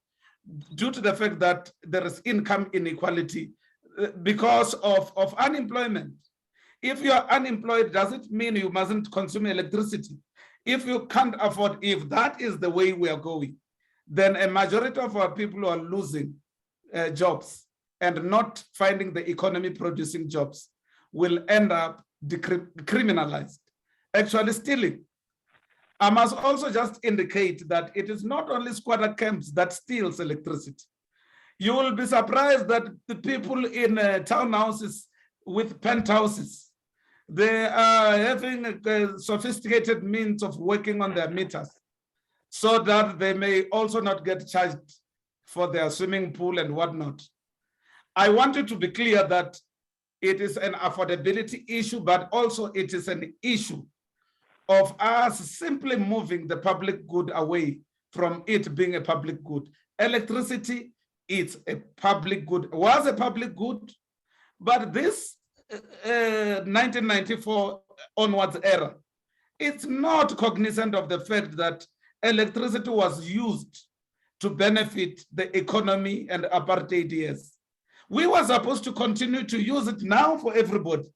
due to the fact that there is income inequality, because of unemployment. If you are unemployed, does it mean you mustn't consume electricity? If you can't afford, if that is the way we are going, then a majority of our people are losing jobs and not finding the economy producing jobs, will end up criminalized, actually stealing. I must also just indicate that it is not only squatter camps that steals electricity. You will be surprised that the people in townhouses with penthouses, they are having sophisticated means of working on their meters so that they may also not get charged for their swimming pool and whatnot. I want you to be clear that it is an affordability issue, but also it is an issue of us simply moving the public good away from it being a public good. Electricity, it's a public good, was a public good, but this 1994 onwards era, it's not cognizant of the fact that electricity was used to benefit the economy and apartheid years. We were supposed to continue to use it now for everybody,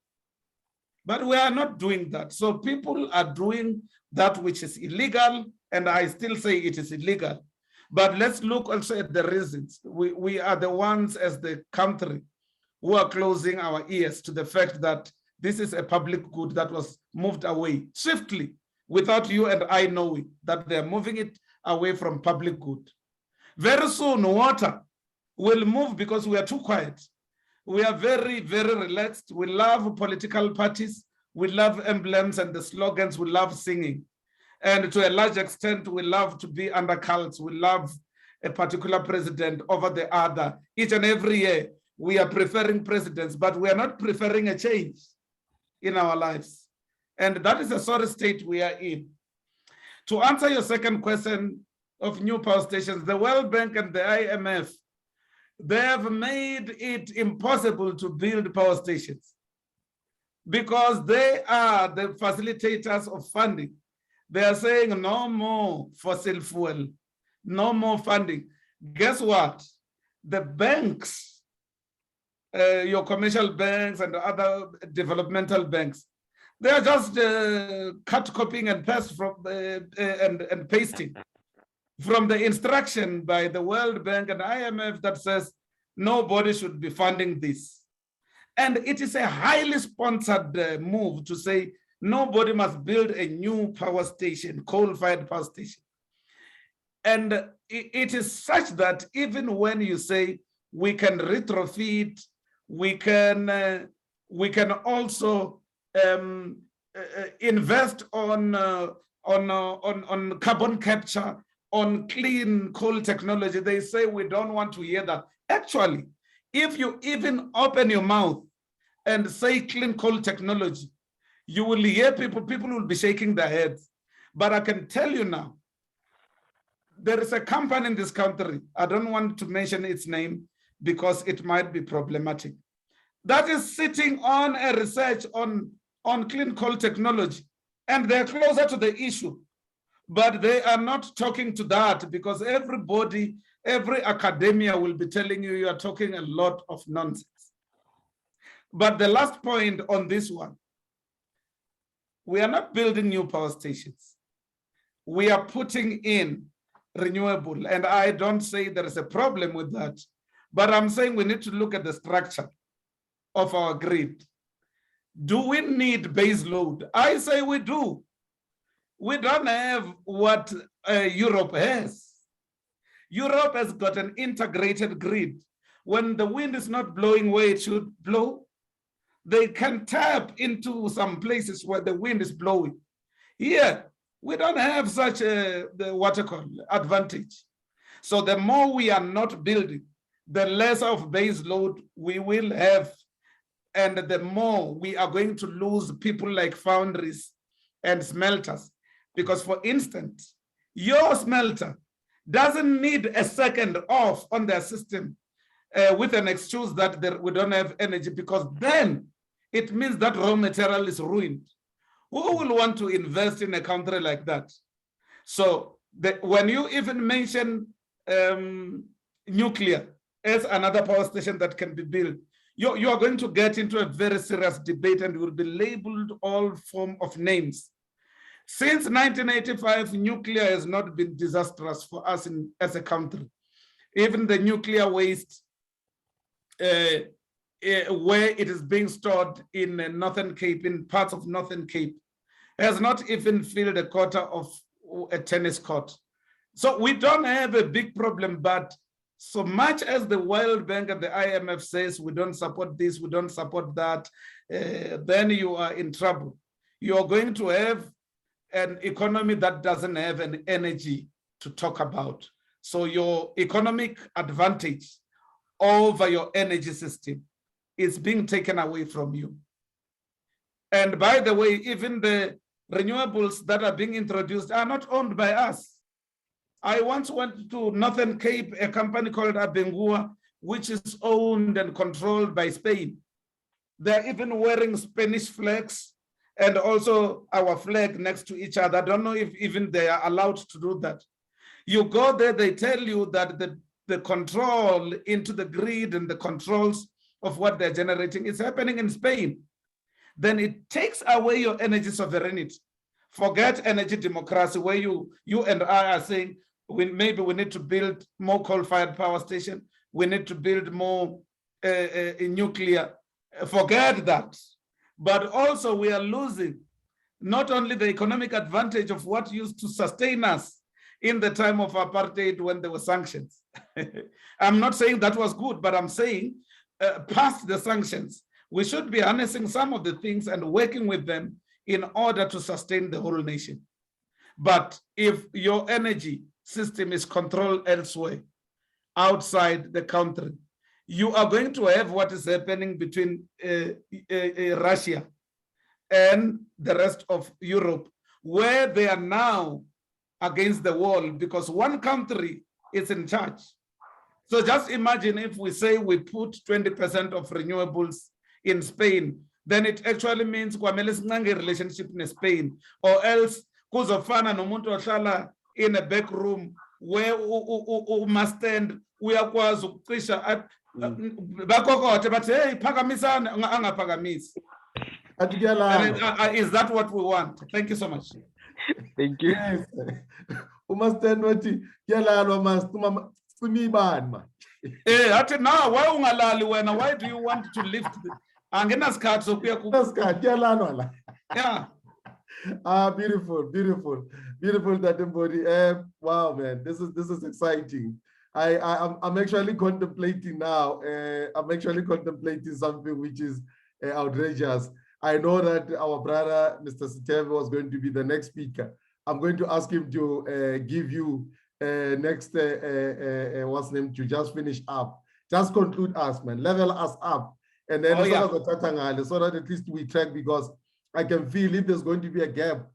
but we are not doing that. So people are doing that which is illegal, and I still say it is illegal. But let's look also at the reasons. We are the ones as the country who are closing our ears to the fact that this is a public good that was moved away swiftly without you and I knowing that they're moving it away from public good. Very soon, water will move because we are too quiet. We are very, very relaxed. We love political parties. We love emblems and the slogans. We love singing. And to a large extent, we love to be under cults. We love a particular president over the other. Each and every year, we are preferring presidents, but we are not preferring a change in our lives. And that is a sorry state we are in. To answer your second question of new power stations, the World Bank and the IMF, they have made it impossible to build power stations because they are the facilitators of funding. They are saying no more fossil fuel, no more funding. Guess what? The banks, your commercial banks and other developmental banks, they are just cut, copying and paste from and pasting from the instruction by the World Bank and IMF that says nobody should be funding this. And it is a highly sponsored move to say nobody must build a new power station, coal-fired power station. And it is such that even when you say we can retrofit, we can also invest on carbon capture, on clean coal technology, they say we don't want to hear that. Actually, if you even open your mouth and say clean coal technology, you will hear people will be shaking their heads. But I can tell you now, there is a company in this country, I don't want to mention its name because it might be problematic, that is sitting on a research on clean coal technology, and they're closer to the issue. But they are not talking to that because everybody, every academia will be telling you are talking a lot of nonsense. But the last point on this one, we are not building new power stations. We are putting in renewable. And I don't say there is a problem with that, but I'm saying we need to look at the structure of our grid. Do we need base load? I say we do. We don't have what Europe has. Europe has got an integrated grid. When the wind is not blowing where it should blow, they can tap into some places where the wind is blowing. Here, we don't have such a advantage. So the more we are not building, the less of base load we will have, and the more we are going to lose people like foundries and smelters. Because for instance, your smelter doesn't need a second off on their system with an excuse that we don't have energy, because then it means that raw material is ruined. Who will want to invest in a country like that? So when you even mention nuclear as another power station that can be built, you are going to get into a very serious debate and will be labeled all form of names. Since 1985, nuclear has not been disastrous for us as a country. Even the nuclear waste, where it is being stored in Northern Cape, in parts of Northern Cape, has not even filled a quarter of a tennis court. So we don't have a big problem, but so much as the World Bank and the IMF says we don't support this, we don't support that, then you are in trouble. You are going to have an economy that doesn't have an energy to talk about. So your economic advantage over your energy system is being taken away from you. And by the way, even the renewables that are being introduced are not owned by us. I once went to Northern Cape, a company called Abengua, which is owned and controlled by Spain. They're even wearing Spanish flags and also our flag next to each other. I don't know if even they are allowed to do that. You go there, they tell you that the control into the grid and the controls of what they're generating is happening in Spain. Then it takes away your energy sovereignty. Forget energy democracy, where you and I are saying maybe we need to build more coal-fired power station, we need to build more nuclear. Forget that. but also we are losing not only the economic advantage of what used to sustain us in the time of apartheid when there were sanctions. I'm not saying that was good, but I'm saying past the sanctions, we should be harnessing some of the things and working with them in order to sustain the whole nation. But if your energy system is controlled elsewhere, outside the country, you are going to have what is happening between Russia and the rest of Europe, where they are now against the wall because one country is in charge. So just imagine if we say we put 20% of renewables in Spain, then it actually means kwamele singange relationship in Spain, or else kuzofana nomuntu ohlala in a back room where must stand uyakwazi ukucisha bakokothe bathi hey phakamisana angaphakamisi. Is that what we want? Thank you so much. Thank you. Yes. Stand wathi kuyalalwa mas simibani ma. Athi now why ungalali wena, why do you want to lift angenasikhathi sokuya ku sikhathi kuyalalwa la. Yeah. Beautiful, Untitled Mbodi. Wow, man, this is exciting. I'm actually contemplating now. I'm actually contemplating something which is outrageous. I know that our brother, Mr. Siteve, was going to be the next speaker. I'm going to ask him to give you next, what's name, to just finish up. Just conclude us, man. Level us up. And then so that at least we track, because I can feel if there's going to be a gap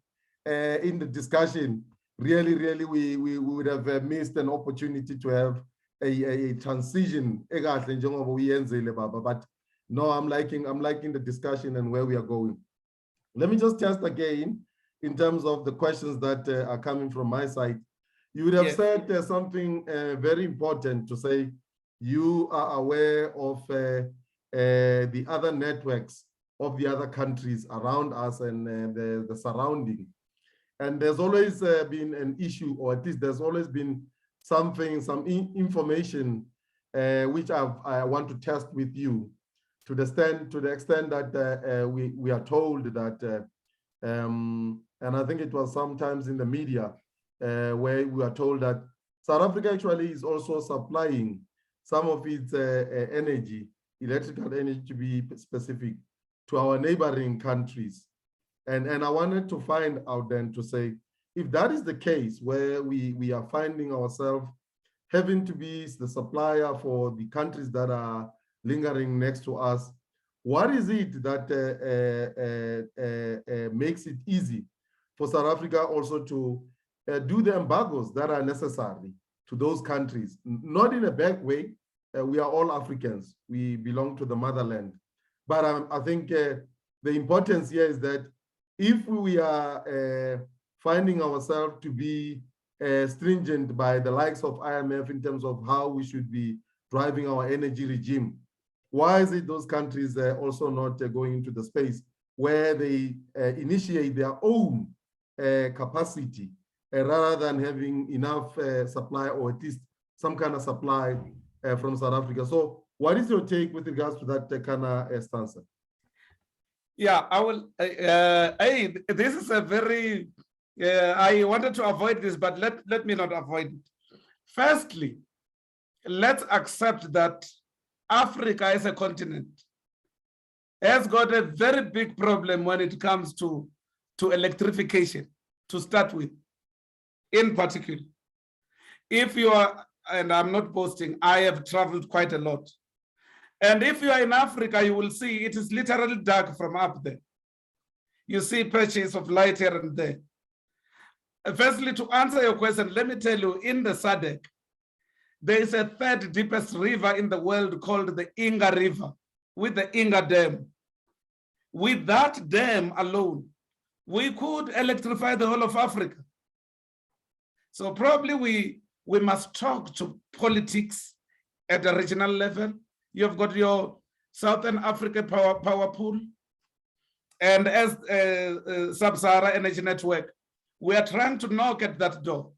in the discussion, really, we would have missed an opportunity to have a transition. But no, I'm liking the discussion and where we are going. Let me just test again in terms of the questions that are coming from my side. You would have said something very important to say. You are aware of the other networks of the other countries around us and the surrounding. And there's always been an issue, or at least there's always been some information which I want to test with you to the extent that we are told that, and I think it was sometimes in the media where we are told that South Africa actually is also supplying some of its energy, electrical energy to be specific, to our neighboring countries. And I wanted to find out then to say, if that is the case, where we are finding ourselves having to be the supplier for the countries that are lingering next to us, what is it that makes it easy for South Africa also to do the embargoes that are necessary to those countries? Not in a bad way. We are all Africans. We belong to the motherland. But I think the importance here is that if we are finding ourselves to be stringent by the likes of IMF in terms of how we should be driving our energy regime, why is it those countries also not going into the space where they initiate their own capacity rather than having enough supply, or at least some kind of supply from South Africa? So what is your take with regards to that kind of stance? Yeah, I will. This is a very, I wanted to avoid this, but let me not avoid it. Firstly, let's accept that Africa as a continent has got a very big problem when it comes to electrification, to start with, in particular. If you are, and I'm not boasting, I have traveled quite a lot. And if you are in Africa, you will see it is literally dark from up there. You see patches of light here and there. Firstly, to answer your question, let me tell you, in the SADC, there is a third deepest river in the world called the Inga River, with the Inga Dam. With that dam alone, we could electrify the whole of Africa. So probably we must talk to politics at a regional level. You've got your Southern Africa power pool, and as Sub-Saharan Energy Network, we are trying to knock at that door.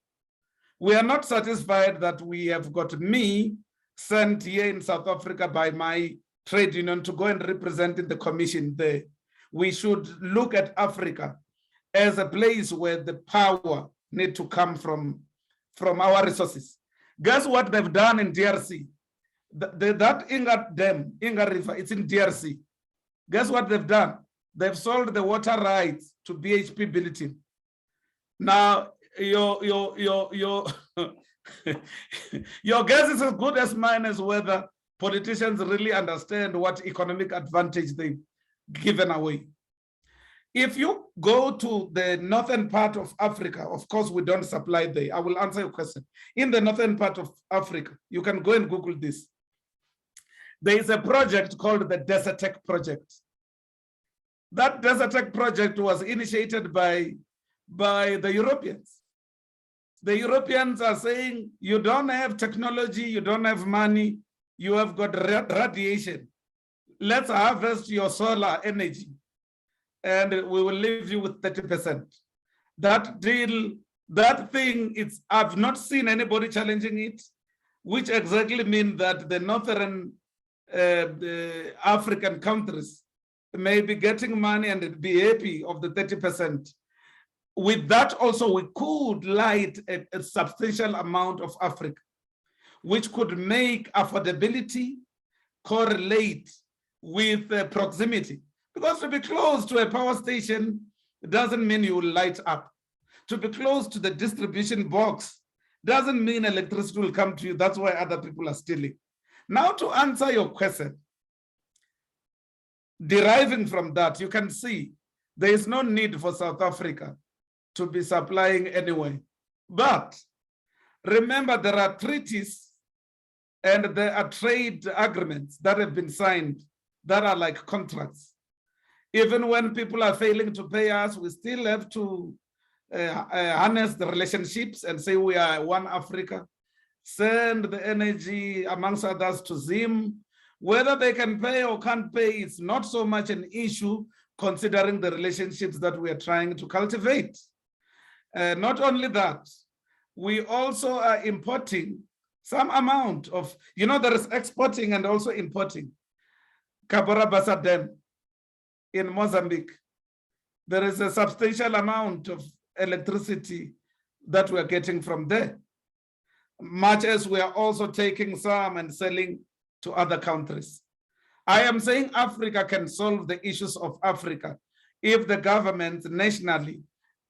We are not satisfied that we have got me sent here in South Africa by my trade union to go and represent in the commission there. we should look at Africa as a place where the power need to come from our resources. Guess what they've done in DRC? That Inga Dam, Inga River, it's in DRC. Guess what they've done? They've sold the water rights to BHP Billiton. Now, your guess is as good as mine as whether politicians really understand what economic advantage they've given away. If you go to the northern part of Africa, of course, we don't supply there. I will answer your question. In the northern part of Africa, you can go and Google this. There is a project called the Desertec Project. That Desertec Project was initiated by the Europeans. The Europeans are saying, you don't have technology, you don't have money, you have got radiation. Let's harvest your solar energy and we will leave you with 30%. That deal, that thing, I've not seen anybody challenging it, which exactly means that the northern the African countries may be getting money and be happy of the 30%. With that also, we could light a substantial amount of Africa, which could make affordability correlate with proximity. Because to be close to a power station doesn't mean you will light up. To be close to the distribution box doesn't mean electricity will come to you. That's why other people are stealing. Now, to answer your question, deriving from that, you can see there is no need for South Africa to be supplying anyway. But remember, there are treaties and there are trade agreements that have been signed that are like contracts. Even when people are failing to pay us, we still have to harness the relationships and say we are one Africa, send the energy amongst others to Zim. Whether they can pay or can't pay is not so much an issue considering the relationships that we are trying to cultivate. Not only that, we also are importing some amount of, there is exporting and also importing. Cabora Bassa Dam in Mozambique, there is a substantial amount of electricity that we're getting from there, much as we are also taking some and selling to other countries. I am saying Africa can solve the issues of Africa if the governments nationally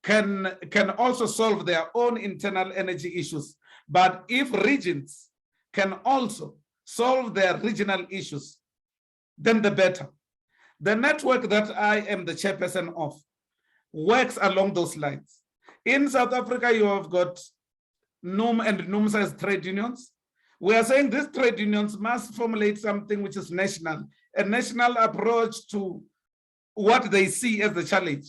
can also solve their own internal energy issues. But if regions can also solve their regional issues, then the better. The network that I am the chairperson of works along those lines. In South Africa, you have got NUM and NUM-sized trade unions. We are saying these trade unions must formulate something which is national, a national approach to what they see as the challenge.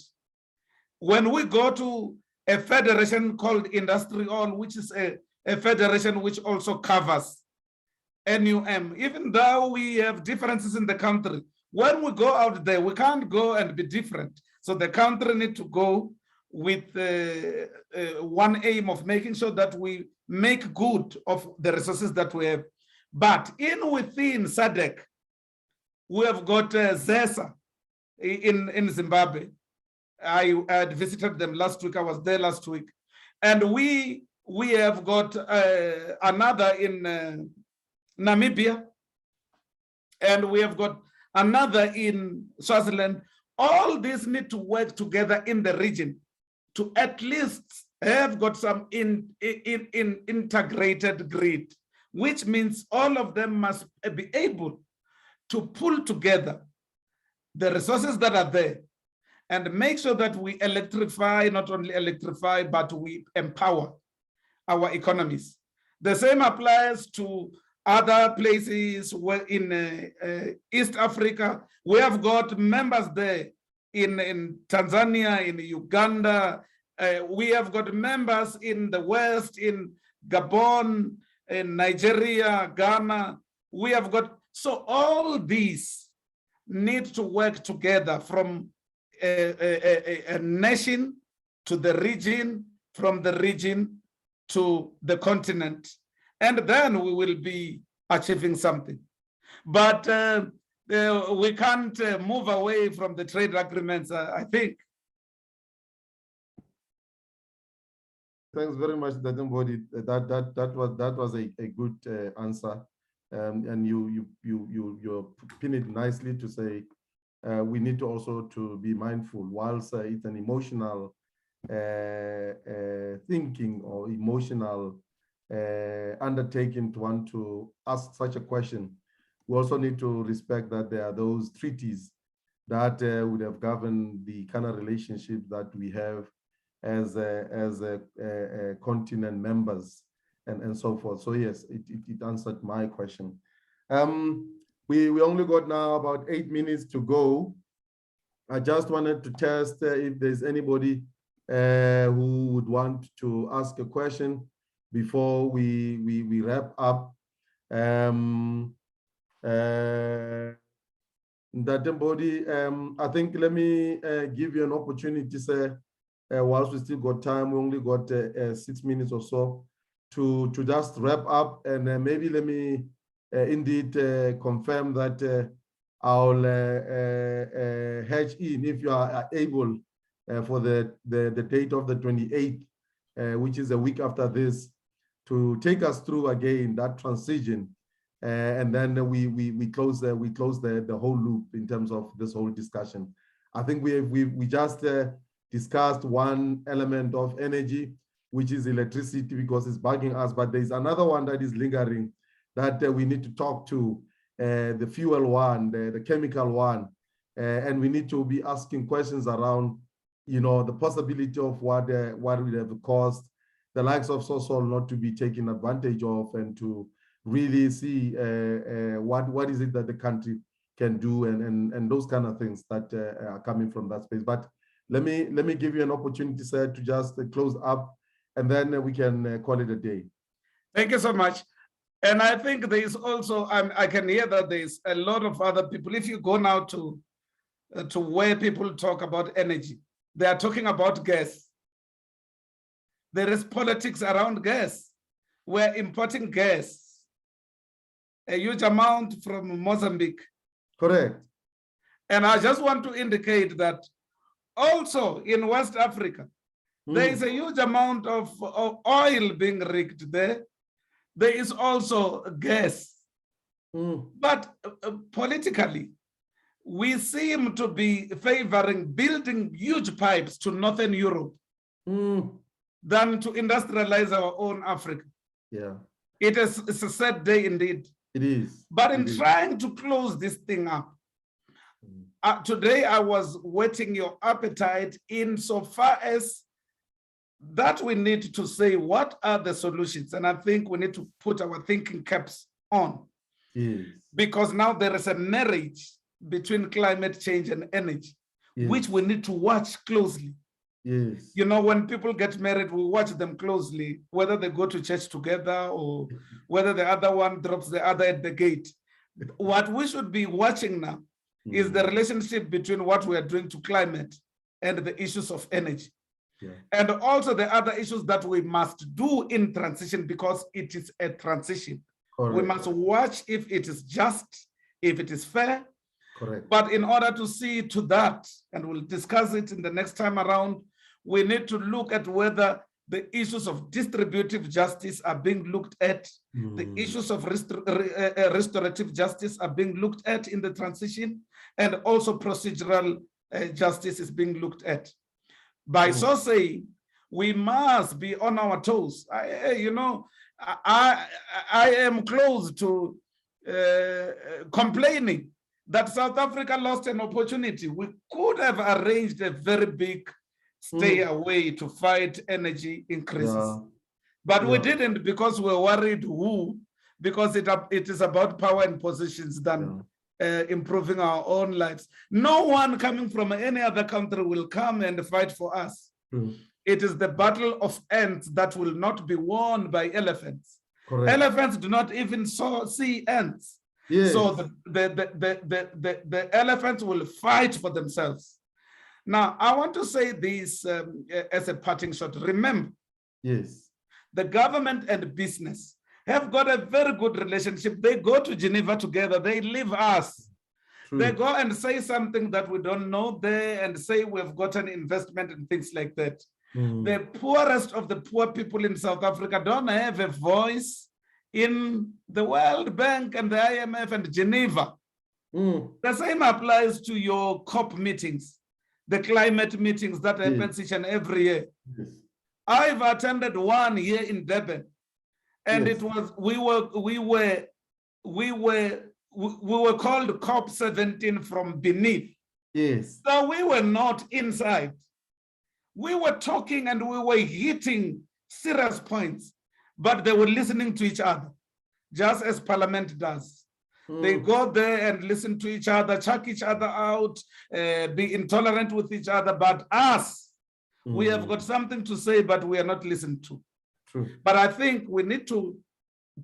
When we go to a federation called Industry All, which is a federation which also covers NUM, even though we have differences in the country, when we go out there, we can't go and be different. So the country need to go with one aim of making sure that we make good of the resources that we have. But within SADC, we have got ZESA in Zimbabwe. I had visited them last week. I was there last week. And we have got another in Namibia. And we have got another in Swaziland. All these need to work together in the region to at least have got some integrated grid, which means all of them must be able to pull together the resources that are there and make sure that we electrify, not only electrify, but we empower our economies. The same applies to other places where in East Africa. We have got members there in Tanzania, in Uganda. We have got members in the West, in Gabon, in Nigeria, Ghana. We have got, so all these need to work together from a nation to the region, from the region to the continent. And then we will be achieving something. But we can't move away from the trade agreements, I think. Thanks very much, Untitled Mbodi. That was a good answer, and you pin it nicely to say we need to also to be mindful. Whilst it's an emotional thinking or emotional undertaking to want to ask such a question, we also need to respect that there are those treaties that would have governed the kind of relationship that we have as continent members and so forth. So yes, it answered my question. We only got now about 8 minutes to go. I just wanted to test if there's anybody who would want to ask a question before we wrap up. Untitled Mbodi, I think let me give you an opportunity, sir. Whilst we still got time, we only got 6 minutes or so to just wrap up, and maybe let me indeed confirm that I'll hedge in, if you are able, for the date of the 28th, which is a week after this, to take us through again that transition, and then we close the whole loop in terms of this whole discussion. I think we just discussed one element of energy, which is electricity, because it's bugging us, but there's another one that is lingering that we need to talk to, the fuel one, the chemical one, and we need to be asking questions around, you know, the possibility of what would have caused the likes of Sasol not to be taken advantage of, and to really see what is it that the country can do, and those kind of things that are coming from that space. But let me give you an opportunity, sir, to just close up, and then we can call it a day. Thank you so much. And I think there is also, I can hear that there's a lot of other people. If you go now to where people talk about energy, they are talking about gas. There is politics around gas. We're importing gas, a huge amount from Mozambique. Correct. And I just want to indicate that also in West Africa, there is a huge amount of oil being rigged there. There is also gas. But politically, we seem to be favoring building huge pipes to Northern Europe than to industrialize our own Africa. Yeah. It's a sad day indeed. It is. But in trying to close this thing up, today I was whetting your appetite insofar as that we need to say what are the solutions, and I think we need to put our thinking caps on. Yes. Because now there is a marriage between climate change and energy, which we need to watch closely. Yes. You know, when people get married, we watch them closely, whether they go to church together or whether the other one drops the other at the gate. What we should be watching now is the relationship between what we are doing to climate and the issues of energy. Yeah. And also the other issues that we must do in transition, because it is a transition. Correct. We must watch if it is just, if it is fair. Correct. But in order to see to that, and we'll discuss it in the next time around, we need to look at whether the issues of distributive justice are being looked at, the issues of restorative justice are being looked at in the transition, and also procedural justice is being looked at. By so saying, we must be on our toes. I am close to complaining that South Africa lost an opportunity. We could have arranged a very big stay away to fight energy increases. But we didn't, because we're worried because it is about power and positions than improving our own lives. No one coming from any other country will come and fight for us. It is the battle of ants that will not be won by elephants. Correct. Elephants do not even see ants. Yes. So the elephants will fight for themselves. Now, I want to say this as a parting shot. Remember, yes, the government and business have got a very good relationship. They go to Geneva together. They leave us. True. They go and say something that we don't know there and say we've got an investment and things like that. The poorest of the poor people in South Africa don't have a voice in the World Bank and the IMF and Geneva. The same applies to your COP meetings, the climate meetings that happens each and every year. Yes. I've attended one here in Durban, and Yes. it was we were called COP 17 from beneath. Yes. So we were not inside. We were talking and we were hitting serious points, but they were listening to each other, just as Parliament does. They go there and listen to each other, chuck each other out, be intolerant with each other. But us, we have got something to say, but we are not listened to. True. But I think we need to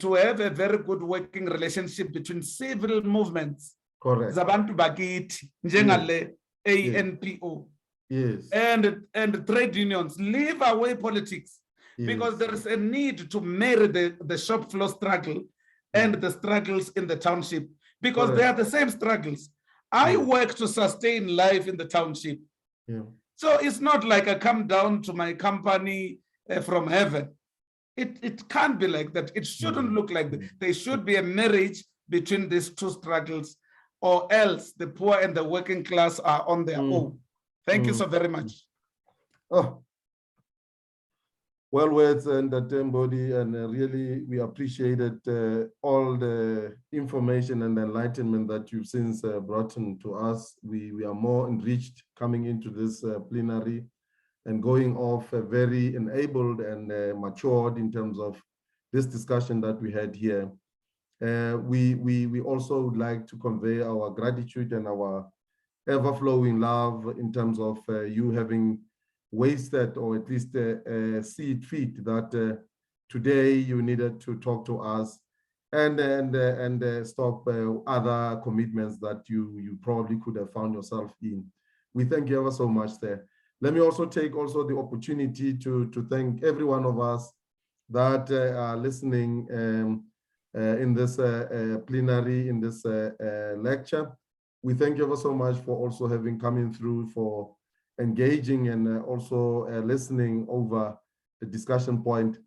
have a very good working relationship between civil movements, Correct. Zabantu Bakiti, Njengale, ANPO, Yes. and trade unions. Leave away politics, because there is a need to marry the shop floor struggle and the struggles in the township, because they are the same struggles. I work to sustain life in the township. So it's not like I come down to my company from heaven. It can't be like that. It shouldn't look like that. There should be a marriage between these two struggles, or else the poor and the working class are on their own. Thank you so very much. Oh, well words, and Mbodi, and really we appreciated all the information and enlightenment that you've since brought in to us. We are more enriched coming into this plenary and going off very enabled and matured in terms of this discussion that we had here. We also would like to convey our gratitude and our ever-flowing love in terms of you having wasted, or at least see it fit that today you needed to talk to us and stop other commitments that you probably could have found yourself in. We thank you ever so much there. Let me also take the opportunity to thank every one of us that are listening in this plenary, in this lecture. We thank you ever so much for also having coming through, for engaging and also listening over the discussion point.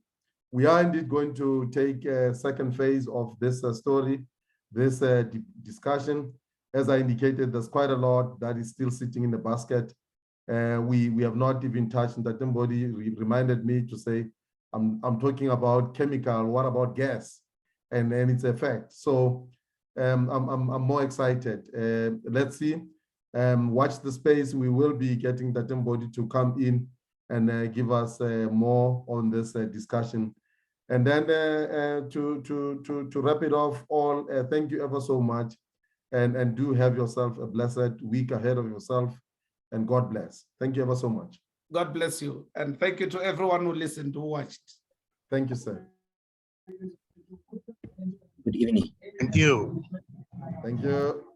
We are indeed going to take a second phase of this story, this discussion. As I indicated, there's quite a lot that is still sitting in the basket. We have not even touched. That somebody reminded me to say, I'm talking about chemical, what about gas and its effect? So I'm more excited. Let's see. Watch the space. We will be getting that Mbodi to come in and give us more on this discussion. And then to wrap it off all, thank you ever so much, and do have yourself a blessed week ahead of yourself, and God bless. Thank you ever so much. God bless you, and thank you to everyone who listened, who watched. Thank you, sir. Good evening. Thank you. Thank you.